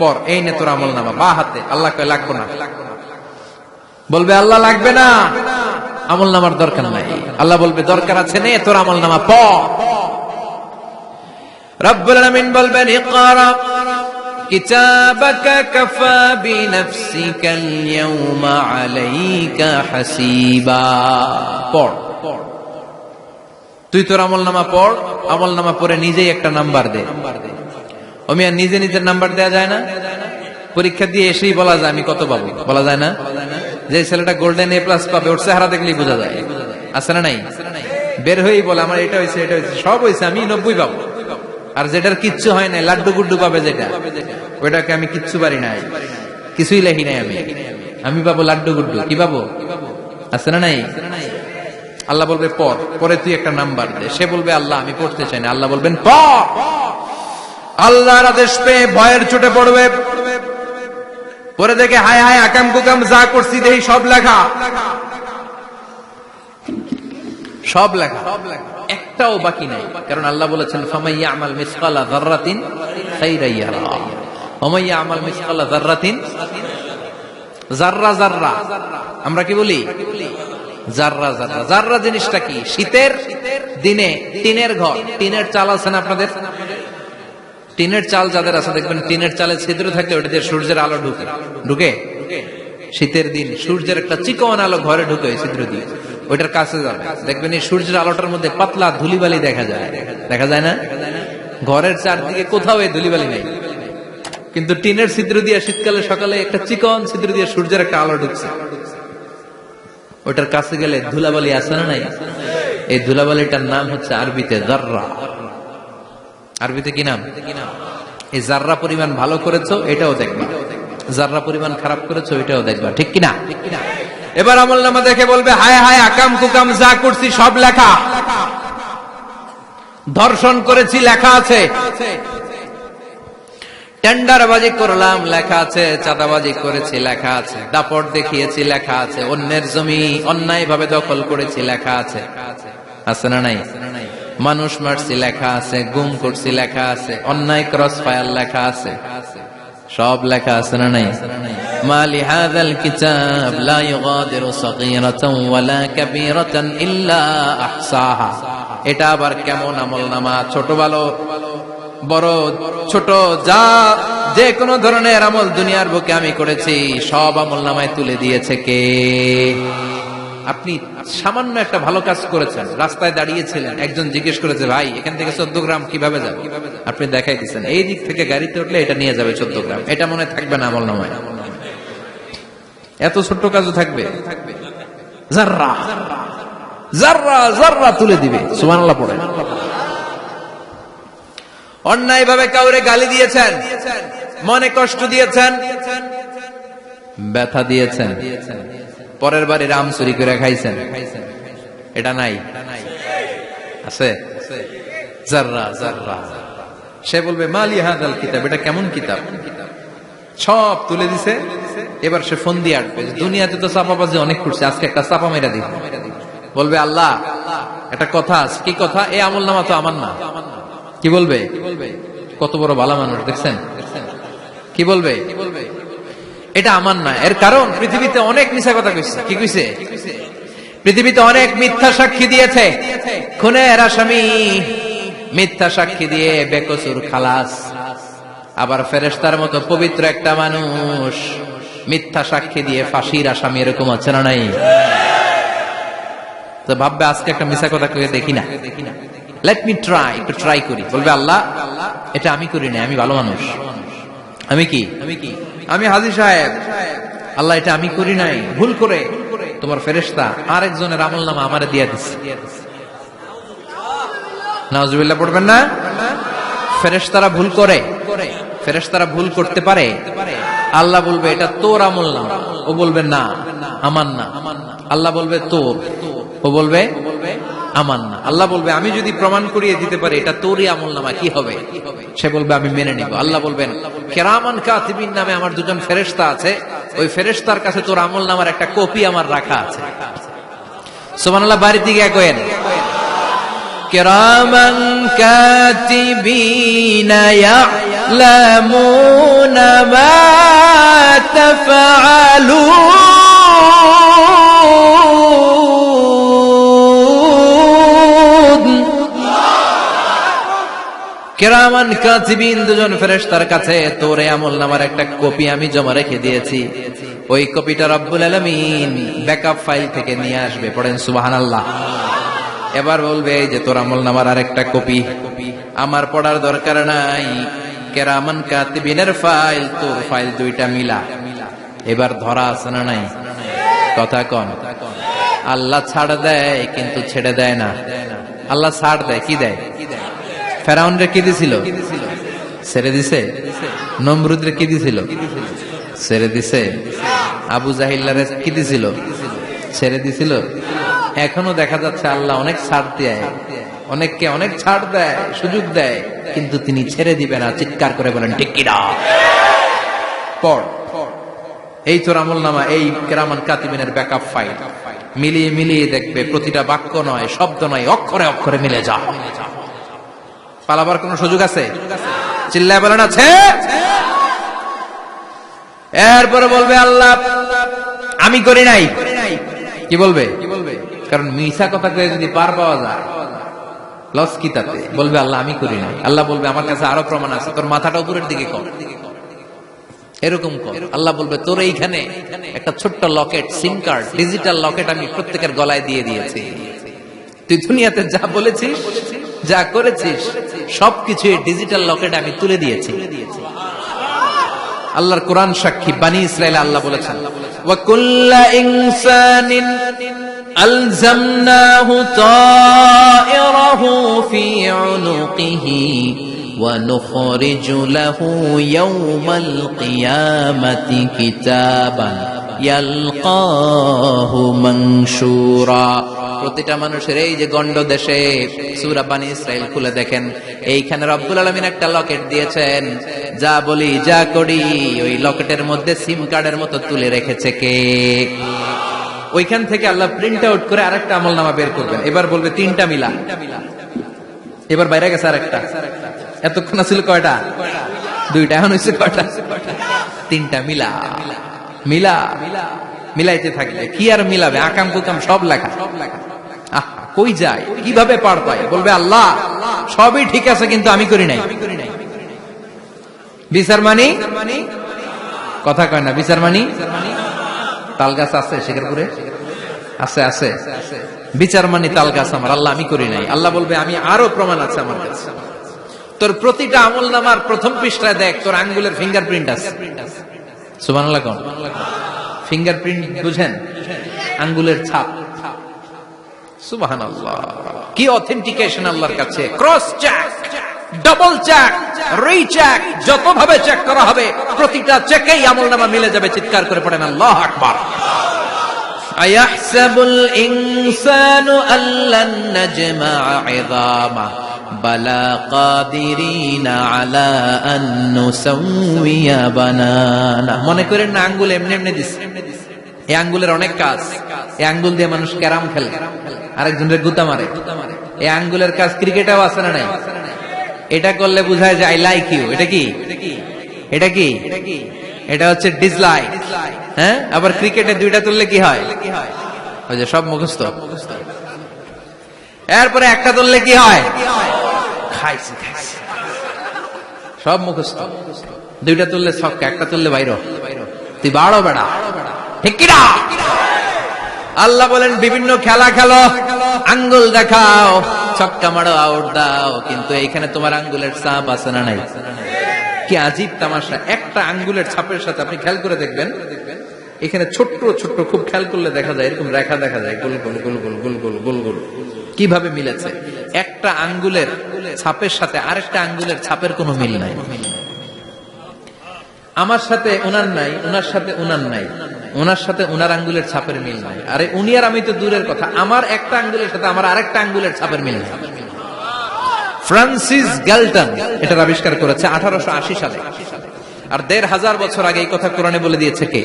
পর এই নে তোর আমল নামা, বা হাতে। আল্লাহ কয় লাগবে না। বলবে আল্লাহ লাগবে না, আমল নামার দরকার নাই। আল্লাহ বলবে দরকার আছে, নে তোর আমল নামা পড়। রব্বুল আলামিন বলবেন ইকরা কিতাবাকা কাফা বিনাফসিকাল ইয়াওমা আলাইকা হাসিবা। পড়, তুই তোর আমল নামা পড়। আমল নামা পড়ে নিজেই একটা নাম্বার দে। ওমিয়া নিজে নিজের নাম্বার দেয়া যায় না? পরীক্ষা দিয়ে এসেই বলা যায় আমি কত পাবো, বলা যায় না? যে ছেলেটা গোল্ডেন এ প্লাস পাবে ওর চেহারা দেখলেই বোঝা যায়, আছে না নাই? বের হয়েই বলে আমার এটা হয়েছে, এটা হয়েছে, সব হয়েছে, আমি 90 পাবো। আর যেটার কিচ্ছু হয় না, লাড্ডু গুড্ডু পাবে যেটা, ওইটাকে আমি কিচ্ছু পারি নাই, কিছুই লেখি নাই আমি পাবো লাড্ডু গুড্ডু। কি পাবো? আছে না নাই? আল্লাহ বলবে পড়, পরে তুই একটা নাম্বার দে। সে বলবে আল্লাহ আমি পড়তে চাই না। আল্লাহ বলবেন পড়। আল্লাহর আদেশ পেয়ে ভয়ের চোটে পড়বে, পরে দেখে হায় হায় আকাম কুকাম যা করছি দেখি সব লেখা, সব লেখা, একটাও বাকি নাই। কারণ আল্লাহ বলেছেন ফামান ইয়ামাল মিসকালা যাররাতিন খাইরান ইয়ারা ওয়া মান ইয়ামাল মিসকালা যাররাতিন, যাররা যাররা আমরা কি বলি? যাররা যাররা। যাররা জিনিসটা কি? শীতের দিনে টিনের ঘর, টিনের চাল আছে না আপনাদের? টিনের চাল যাদের আছে দেখবেন টিনের চালে ছিদ্র থাকলে ওটা দিয়ে সূর্যের আলো ঢুকে, ঢুকে শীতের দিন সূর্যের একটা চিকন আলো ঘরে ঢুকে ওই ছিদ্র দিয়ে, ওইটার কাছে যাবে দেখবেন এই সূর্যের আলোটার মধ্যে পাতলা ধুলিবালি দেখা যায়, দেখা যায় না? ঘরের চারদিকে কোথাও এই ধুলিবালি নেই, কিন্তু টিনের ছিদ্র দিয়ে শীতকালে সকালে একটা চিকন ছিদ্র দিয়ে সূর্যের একটা আলো ঢুকছে, ওটার কাছে গেলে ধুলাবালি আছে না নাই? এই ধুলাবালিটার নাম হচ্ছে আরবিতে যাররা। আরবিতে কি নাম? এই যাররা পরিমাণ ভালো করেছো এটাও দেখবা, যাররা পরিমাণ খারাপ করেছো এটাও দেখবা, ঠিক কিনা? এবার আমলনামা দেখে বলবে হায় হায় আকাম কুকাম যা করছি সব লেখা, ধর্ষণ করেছি লেখা আছে, টেন্ডারবাজি করলাম লেখা আছে, চাঁদাবাজি করেছি লেখা আছে, দাপট দেখিয়েছি লেখা আছে, অন্যের জমি অন্যায় ভাবে দখল করেছি লেখা আছে, আছে না নাই? মানুষ মারছি লেখা আছে, গুম করছি লেখা আছে, অন্যায় ক্রস ফায়ার লেখা আছে, সব লেখা আছে না নাই? মালি হাযাল কিতাব লা ইউগাদিরু সাগীরাতান ওয়ালা কাবীরাতান ইল্লা আহসাহা। এটা আবার কেমন আমলনামা? ছোট ভালো বড় ছোট যা যে কোনো ধরনের আমল দুনিয়ার বুকে আমি করেছি সব আমলনামায় তুলে দিয়েছে কে? আপনি সামান্য একটা ভালো কাজ করেছেন, রাস্তায় দাঁড়িয়েছিলেন, একজন জিজ্ঞেস করেছে ভাই এখান থেকে 14 গ্রাম কিভাবে যাবে, আপনি দেখাই দিচ্ছেন এই দিক থেকে গাড়িতে উঠলে এটা নিয়ে যাবে 14 গ্রাম, এটা মনে থাকবে না আমলনামায়? এত ছোট্ট কাজও থাকবে? যাররা যাররা যাররা তুলে দিবে। সুবহানাল্লাহ পড়ে। অন্যায় ভাবে কাউরে গালি দিয়েছেন, মনে কষ্ট দিয়েছেন, ব্যথা দিয়েছেন, পরের বাড়ির আম চুরি করে খাইছেন, এটা নাই? আছে? যাররা যাররা। সে বলবে মালি হাযাল কিতাব, এটা কেমন কিতাব? সব তুলে দিছে। এবার সে ফোন দিয়ে আটবে, দুনিয়াতে তো চাপাবাজি অনেক করছে, আজকে একটা চাপা মেরা দিব। বলবে আল্লাহ একটা কথা আছে। কি কথা? এই আমলনামা তো আমার না। কি বলবে? কত বড় ভালো মানুষ দেখছেন? কি বলবে? এটা আমার না। এর কারণ পৃথিবীতে অনেক মিথ্যা কথা কইছে। কি কইছে? পৃথিবীতে অনেক মিথ্যা সাক্ষী দিয়েছে, খুনের আসামি মিথ্যা সাক্ষী দিয়ে বেকসুর খালাস। আবার ফেরেশতার মতো পবিত্র একটা মানুষ মিথ্যা সাক্ষী দিয়ে ফাঁসির আসামি, এরকম আছে না নাই? তো ভাববে আজকে একটা মিথ্যা কথা কয়ে দেখি না, লেট মি ট্রাই, একটু ট্রাই করি। বলবে আল্লাহ এটা আমি করি না, আমি ভালো মানুষ, আমি কি আমি হাজী সাহেব, আল্লাহ এটা আমি করি নাই, ভুল করে তোমার ফেরেশতা আরেকজনের আমলনামা আমারে দিয়ে দিচ্ছে। নাউজুবিল্লাহ পড়বেন না? ফেরেশতারা ভুল করে, ফেরেশতারা ভুল করতে পারে। আল্লাহ বলবে এটা তোর আমলনামা, ও বলবে না আমার না। আল্লাহ বলবে তোর, ও বলবে আমার না। আল্লাহ বলবে আমি যদি প্রমাণ করিয়ে দিতে পারি এটা তোরই আমলনামা, কি হবে? সে বলবে আমি মেনে নিব। আল্লাহ বলবেন কিরামান কাতিবিন নামে আমার দুজন ফেরেশতা আছে, ওই ফেরেশতার কাছে তোর আমলনামার একটা কপি আমার রাখা আছে, সুবহানাল্লাহ বাড়িতে গিয়ে কইেন কিরামান কাতিবিনা ইয়ালামুনা মা তাফআলুন। কিরামান কাতিবিন দুজন ফেরেশতার কাছে তোর আমলনামার একটা কপি আমি জমা রেখে দিয়েছি, ওই কপিটা রব্বুল আলামিন ব্যাকআপ ফাইল থেকে নিয়ে আসবে। পড়েন সুবহানাল্লাহ। এবার বলবে এই যে তোর আমলনামার আরেকটা কপি আমার পড়ার দরকার নাই, কিরামান কাতিবিনের ফাইল তোর ফাইল দুইটা মিলা। এবার ধরা আছে না নাই? কথা কন। আল্লাহ ছাড় দেয় কিন্তু ছেড়ে দেয় না। আল্লাহ ছাড় দেয়, কি দেয়? ফেরাউন রে কি দিছিল? ছেড়ে দিছে। নমরুদ রে কি দিছিল? ছেড়ে দিছে। আবু জাহিল্লারে কি দিছিল? ছেড়ে দিছিল। এখনো দেখা যাচ্ছে আল্লাহ অনেক ছাড় দেয়, অনেককে অনেক ছাড় দেয়, সুযোগ দেয়, কিন্তু তিনি ছেড়ে দিবে না। চিৎকার করে বলেন ঠিক কিনা? পড় এই তোর আমলনামা, এই কিরামান কাতিবিনের ব্যাকআপ ফাইল মিলিয়ে মিলিয়ে দেখবে প্রতিটা বাক্য নয়, শব্দ নয়, অক্ষরে অক্ষরে মিলে যা। পালাবার কোন সুযোগ আছে? চিল্লায় বলেন আছে। এরপরে বলবে আল্লাহ আমি করি নাই। কি বলবে? কারণ মিছা কথা কয়ে যদি পার পাওয়া যায় লস কি তাতে? বলবে আল্লাহ আমি করি নাই। আল্লাহ বলবে আমার কাছে আরো প্রমাণ আছে, তোর মাথাটা উপরের দিকে কর, এরকম কর। আল্লাহ বলবে তোর এইখানে একটা ছোট্ট লকেট, সিম কার্ড, ডিজিটাল লকেট আমি প্রত্যেকের গলায় দিয়ে দিয়েছি। তুই দুনিয়াতে যা বলেছিস, যা করেছিস, সবকিছু এই ডিজিটাল লকেট আমি তুলে দিয়েছি। আল্লাহর কোরআন সাক্ষী। বানি ইসরাইল আল্লাহ বলেছেন ওয়া কুল্লা ইনসানিন আলজামনাহু তায়রাহু ফি উনুকিহি ওয়া নুখরিজু লাহু ইয়াওমাল কিয়ামাতি কিতাবান ইয়ালকাহু মানশুরা। প্রতিটা মানুষের এই যে গন্ড দেশে সূরা বানি ইসরাইল খুলে দেখেন, এইখানে রব্বুল আলামিন একটা লকেট দিয়েছেন। যা বলি যা করি ওই লকেটের মধ্যে সিম কার্ডের মতো তুলে রেখেছে কে? ওইখান থেকে আল্লাহ প্রিন্ট আউট করে আরেকটা আমলনামা বের করবেন। এবার বলবে তিনটা মিলা। এবার বাইরে গেছে আরেকটা। এতক্ষণ ছিল কয়টা? দুইটা। এখন হয়েছে কয়টা? তিনটা মিলা। মিলা মিলাইতে থাকলে কি আর মিলাবে? আকাম কুকাম সব লেখা। কই যায়, কিভাবে পার পায়? বলবে আল্লাহ সবই ঠিক আছে কিন্তু আমি করি নাই। বিচার মানি কথা কয় না। বিচার মানি তাল গাছ আছে শেখরপুরে? আছে আছে। বিচার মানি তাল গাছ আমার। আল্লাহ আমি করি নাই। আল্লাহ বলবে আমি আরো প্রমাণ আছে আমার কাছে। তোর প্রতিটা আমলনামার প্রথম পৃষ্ঠায় দেখ তোর আঙ্গুলের ফিঙ্গারপ্রিন্ট আছে। সুবহানাল্লাহ কোন? ফিঙ্গারপ্রিন্ট বুঝেন? আঙ্গুলের ছাপ। সুবহানাল্লাহ, কি অথেন্টিকেশন আল্লাহর কাছে। Cross check, double check, recheck, যত ভাবে চেক করা হবে প্রতিটা চেকেই আমলনামা মিলে যাবে। চিৎকার করে পড়েন আল্লাহু আকবার। আয়াহসাবুল ইনসানু আল্লান নাজমা'a 'ইযামা বালা কাদিরিনা আলা আন নুসাউইয়া বানানা। মনে করেন না আঙ্গুল এমনি এমনি দিছে। এই আঙ্গুলের অনেক কাজ। এই আঙ্গুল দিয়ে মানুষ ক্যারাম খেলে, আরেকজনের গুতা মারে। এই আঙ্গুলের কাজ ক্রিকেটেও আছে না নাই? এটা করলে বোঝায় যে আই লাইক ইউ। এটা কি? এটা কি? এটা হচ্ছে ডিসলাইক। হ্যাঁ, আবার ক্রিকেটে দুইটা তুললে কি হয়? ওই যে সব মুখস্থ। এরপরে একটা তুললে কি হয়? খাইছে খাইছে, সব মুখস্থ। দুইটা তুললে ছক্কা, একটা তুললে বাইরে। তুই বাড়ো বেড়া, ঠিক কিনা? আল্লাহ বলেন বিভিন্ন খেলা খেলো, আঙ্গুল দেখাও, ছক্কা মারো, আউট দাও, কিন্তু এইখানে তোমার আঙ্গুলের ছাপ আছে না নাই? কি আজীব তামাশা। একটা আঙ্গুলের ছাপের সাথে আপনি খেয়াল করে দেখবেন, এখানে ছোট্ট ছোট্ট, খুব খেয়াল করলে দেখা যায় এরকম রেখা দেখা যায়, গোল গোল গোল গোল গোল গোল গোল গোল। কিভাবে মিলেছে? একটা আঙ্গুলের ছাপের সাথে আরেকটা আঙ্গুলের ছাপের কোনো মিল নাই। আমার সাথে ওনার নাই, ওনার সাথে ওনার নাই, ওনার সাথে ওনার আঙ্গুলের ছাপের মিল নাই। আরে উনি আর আমি তো দূরের কথা, আমার একটা আঙ্গুলের সাথে আমার আরেকটা আঙ্গুলের ছাপের মিল নাই। ফ্রান্সিস গ্যালটন এটার আবিষ্কার করেছে 1880 সালে। আর 1500 বছর আগে এই কথা কোরআনে বলে দিয়েছে কে?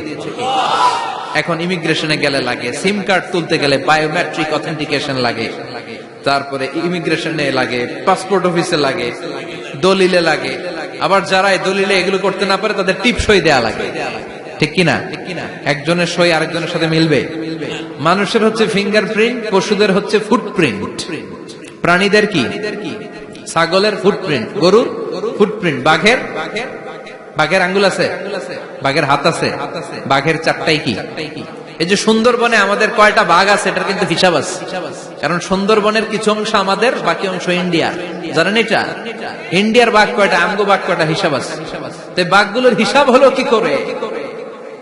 এখন ইমিগ্রেশনে গেলে লাগে, সিম কার্ড তুলতে গেলে বায়োমেট্রিক অথেন্টিকেশন লাগে, তারপরে ইমিগ্রেশনে লাগে, পাসপোর্ট অফিসে লাগে, দলিলে লাগে, আবার যারা এই দলিলে এগুলো করতে না পারে তাদের টিপ সই দেয়া লাগে, ঠিক কিনা? একজনের সই আরেকজনের সাথে মিলবে? মানুষের হচ্ছে ফিঙ্গারপ্রিন্ট, পশুদের হচ্ছে ফুটপ্রিন্ট। প্রাণীদের কি? ছাগলের ফুটপ্রিন্ট, গরুর ফুটপ্রিন্ট, বাঘের আঙ্গুল আছে, বাঘের হাত আছে, বাঘের চারটাই কি? এই যে সুন্দরবনে আমাদের কয়টা বাঘ আছে এটার কিন্তু হিসাব আছে, কারণ সুন্দরবনের কিছু অংশ আমাদের, বাকি অংশ ইন্ডিয়ার। জানেন এটা? ইন্ডিয়ার বাঘ কয়টা, আমগো বাঘ কয়টা, হিসাব আছে। তো বাঘগুলোর হিসাব হলো কি করে?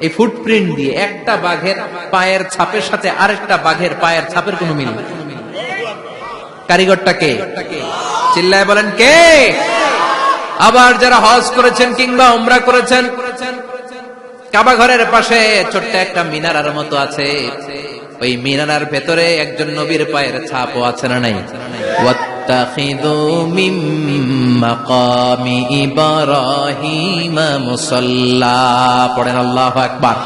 এই ফুটপ্রিন্ট দিয়ে। একটা বাঘের পায়ের ছাপের সাথে আরেকটা বাঘের পায়ের ছাপের কোনো মিল নেই। কারিগরটা কে? চিল্লায় বলেন কে? আবার যারা হজ করেছেন কিংবা উমরা করেছেন, কাবা ঘরের পাশে ছোট্ট একটা মিনারার মতো আছে, ওই মিনারার ভেতরে একজন নবীর পায়ের ছাপও আছে না নাই? ওয়াত্তাখিযু মিন মাকামি ইব্রাহিম মুসাল্লা, পড়েন আল্লাহু আকবার।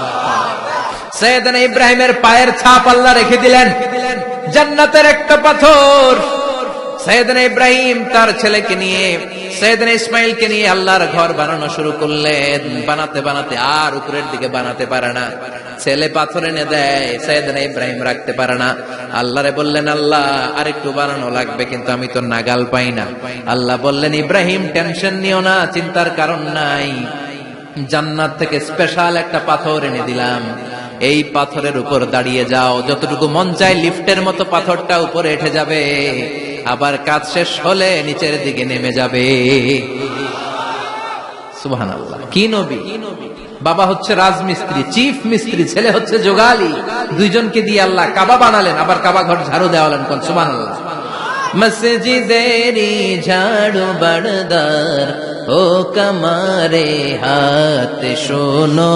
সাইয়েদনা ইব্রাহিমের পায়ের ছাপ আল্লাহ রেখে দিলেন জান্নাতের একটা পাথর। সাইয়েদনা ইব্রাহিম তার ছেলেকে নিয়ে, সাইয়েদনা ইসমাইলকে নিয়ে আল্লাহর ঘর বানানো শুরু করলেন। বানাতে বানাতে আর উপরের দিকে বানাতে পারে না, ছেলে পাথর এনে দেয়, সাইয়েদনা ইব্রাহিম রাখতে পারে না। আল্লাহরে বললেন, আল্লাহ আরেকটু বানানো লাগবে, কিন্তু আমি তো নাগাল পাই না। আল্লাহ বললেন, ইব্রাহিম টেনশন নিও না, চিন্তার কারণ নাই, জান্নাত থেকে স্পেশাল একটা পাথর এনে দিলাম, এই পাথরের উপর দাঁড়িয়ে যাও, যতটুকু মন চায় লিফটের মতো পাথরটা উপরে উঠে যাবে, আবার কাজ শেষ হলে নিচের দিকে নেমে যাবে। সুবহানাল্লাহ। কি নবী! বাবা হচ্ছে রাজমিস্ত্রি, চিফ মিস্ত্রি, ছেলে হচ্ছে যোগালী, দুইজনকে দিয়ে আল্লাহ কাবা বানালেন, আবার কাবা ঘর ঝাড়ু দেওয়ালেন। কোন সুবহানাল্লাহ। মসজিদেরি ঝাড়ু বড়দার ও কমারে হাত শোনো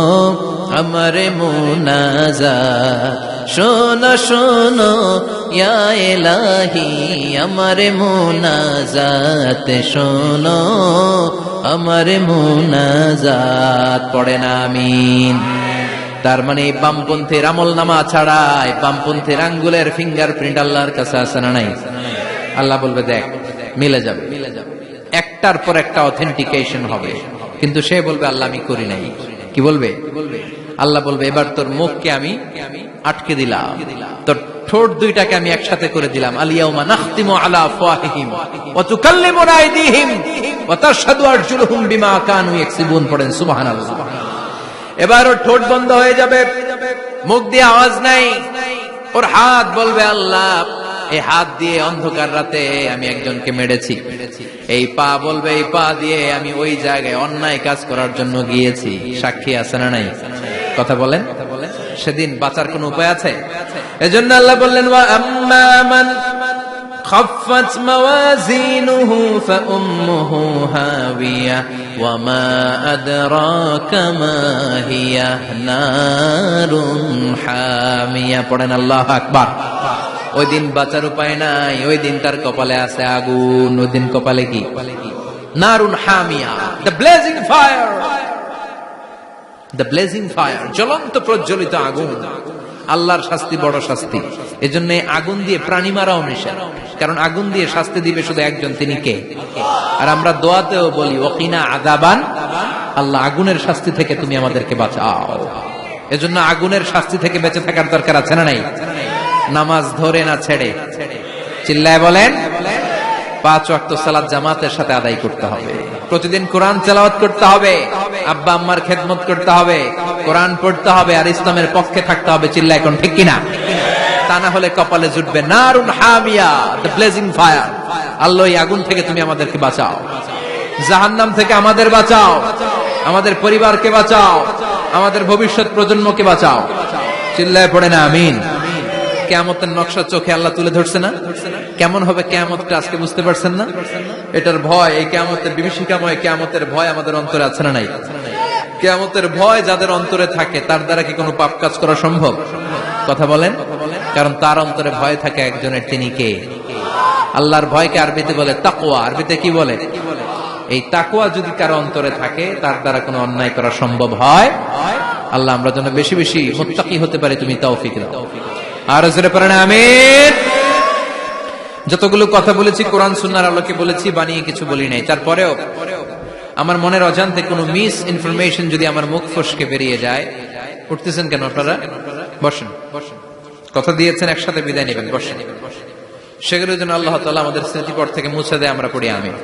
আমার মুনাজাত, শোনো শোনো ইয়া ইলাহি আমার মুনাজাত, শোনো আমার মুনাজাত। পড়েন আমিন। তার মানে বামপন্থীর আমল নামা ছাড়াই বামপন্থীর আঙ্গুলের ফিঙ্গারপ্রিন্ট আল্লাহর কাছে আছে না নাই? আল্লাহ বলবে দেখ মিলে যাবে, একটার পর একটা অথেন্টিকেশন হবে, কিন্তু সে বলবে আল্লাহ আমি করি নাই। কি বলবে? আল্লাহ বলবে এবার তোর মুখকে আমি আটকে দিলাম, তোর ঠোঁট দুইটাকে আমি একসাথে করে দিলাম। আলিয়াউমা নাখতিমু আলা আফওয়াহিহিম ওয়া তুকাল্লিমুনা আইদিহিম ওয়া তাশহাদু আরজুলুহুম বিমা কানু ইয়াকসিবুন। পড়েন সুবহানাল্লাহ। এবার ওর ঠোঁট বন্ধ হয়ে যাবে, মুখ দিয়ে আওয়াজ নাই, ওর হাত বলবে আল্লাহ এই হাত দিয়ে অন্ধকার রাতে আমি একজনকে মেরেছি, এই পা বলবে এই পা দিয়ে আমি ওই জায়গায় অন্যায় কাজ করার জন্য গিয়েছি। সাক্ষী আছে না নাই? কথা বলেন। সেদিন বাঁচার কোন উপায় আছে? এজন্য আল্লাহ বললেন, ওয়া আম্মা মান খাফফাত মাওয়াজিনুহু ফাউম্মুহু হাবিয়া ওয়া মা আদরাকা মা হিয়া নারুন হামিয়া। পড়েন আল্লাহু আকবার। ওই দিন বাঁচার উপায় নাই, ওই দিন তার কপালে আছে আগুন। ওই দিন কপালে কি? নারুন হামিয়া, the blazing fire, the blazing fire, জ্বলন্ত প্রজ্বলিত আগুন। আল্লাহর শাস্তি বড় শাস্তি। এজন্য আগুন দিয়ে প্রাণী মারাও নিষেধ, কারণ আগুন দিয়ে শাস্তি দিবে শুধু একজন, তিনি কে? আর আমরা দোয়াতেও বলি ওয়াকিনা আযাবান, আল্লাহ আগুনের শাস্তি থেকে তুমি আমাদেরকে বাঁচাও। এজন্য আগুনের শাস্তি থেকে বেঁচে থাকার দরকার আছে না নাই? নামাজ ধরে না ছেড়ে, চিল্লায় বলেন। 5 ওয়াক্ত সালাত জামাতের সাথে আদায় করতে হবে, প্রতিদিন কোরআন তেলাওয়াত করতে হবে, আব্বা আম্মার খেদমত করতে হবে, কোরআন পড়তে হবে, আর ইসলামের পক্ষে থাকতে হবে। চিল্লায় কোন ঠিক কিনা? তা না হলে কপালে জুটবে নারুন হামিয়া, দ্য ব্লেজিং ফায়ার। আল্লাহ এই আগুন থেকে তুমি আমাদেরকে বাঁচাও, জাহান্নাম থেকে আমাদের বাঁচাও, আমাদের পরিবারকে বাঁচাও, আমাদের ভবিষ্যৎ প্রজন্মকে বাঁচাও। চিল্লায় পড়ে না আমিন। কিয়ামতের নকশা চোখে আল্লাহ তুলে ধরছে না? কেমন হবে কিয়ামতটা আজকে বুঝতে পারছেন না? এটার ভয়, এই কিয়ামতের বিভীষিকাময় কিয়ামতের ভয় আমাদের অন্তরে আছে না নাই? কিয়ামতের ভয় যাদের অন্তরে থাকে তার দ্বারা কি কোনো পাপ কাজ করা সম্ভব? কথা বলেন। কারণ তার অন্তরে ভয় থাকে একজনের, তিনি কে? আল্লাহর ভয়কে আরবিতে বলে তাকওয়া। আরবিতে কি বলে? এই তাকওয়া যদি কারো অন্তরে থাকে তার দ্বারা কোনো অন্যায় করা সম্ভব হয় আল্লাহ আমরা যেন বেশি বেশি মুত্তাকি হতে পারি, তুমি তৌফিক দাও। আর জোরে পড়েন আমিন। যতগুলো কথা বলেছি কোরআন সুন্নাহর আলোকে বলেছি, বানিয়ে কিছু বলি নাই। তারপরেও আমার মনের অজান্তে কোনো মিস ইনফরমেশন যদি আমার মুখ ফসকে বেরিয়ে যায়, উঠতেছেন কেন আপনারা? বসেন, কথা দিয়েছেন একসাথে বিদায় নেবেন, বসেন। সেগুলোর জন্য আল্লাহ তাআলা আমাদের স্মৃতিপট থেকে মুছে দেয়, আমরা পড়ি আমিন।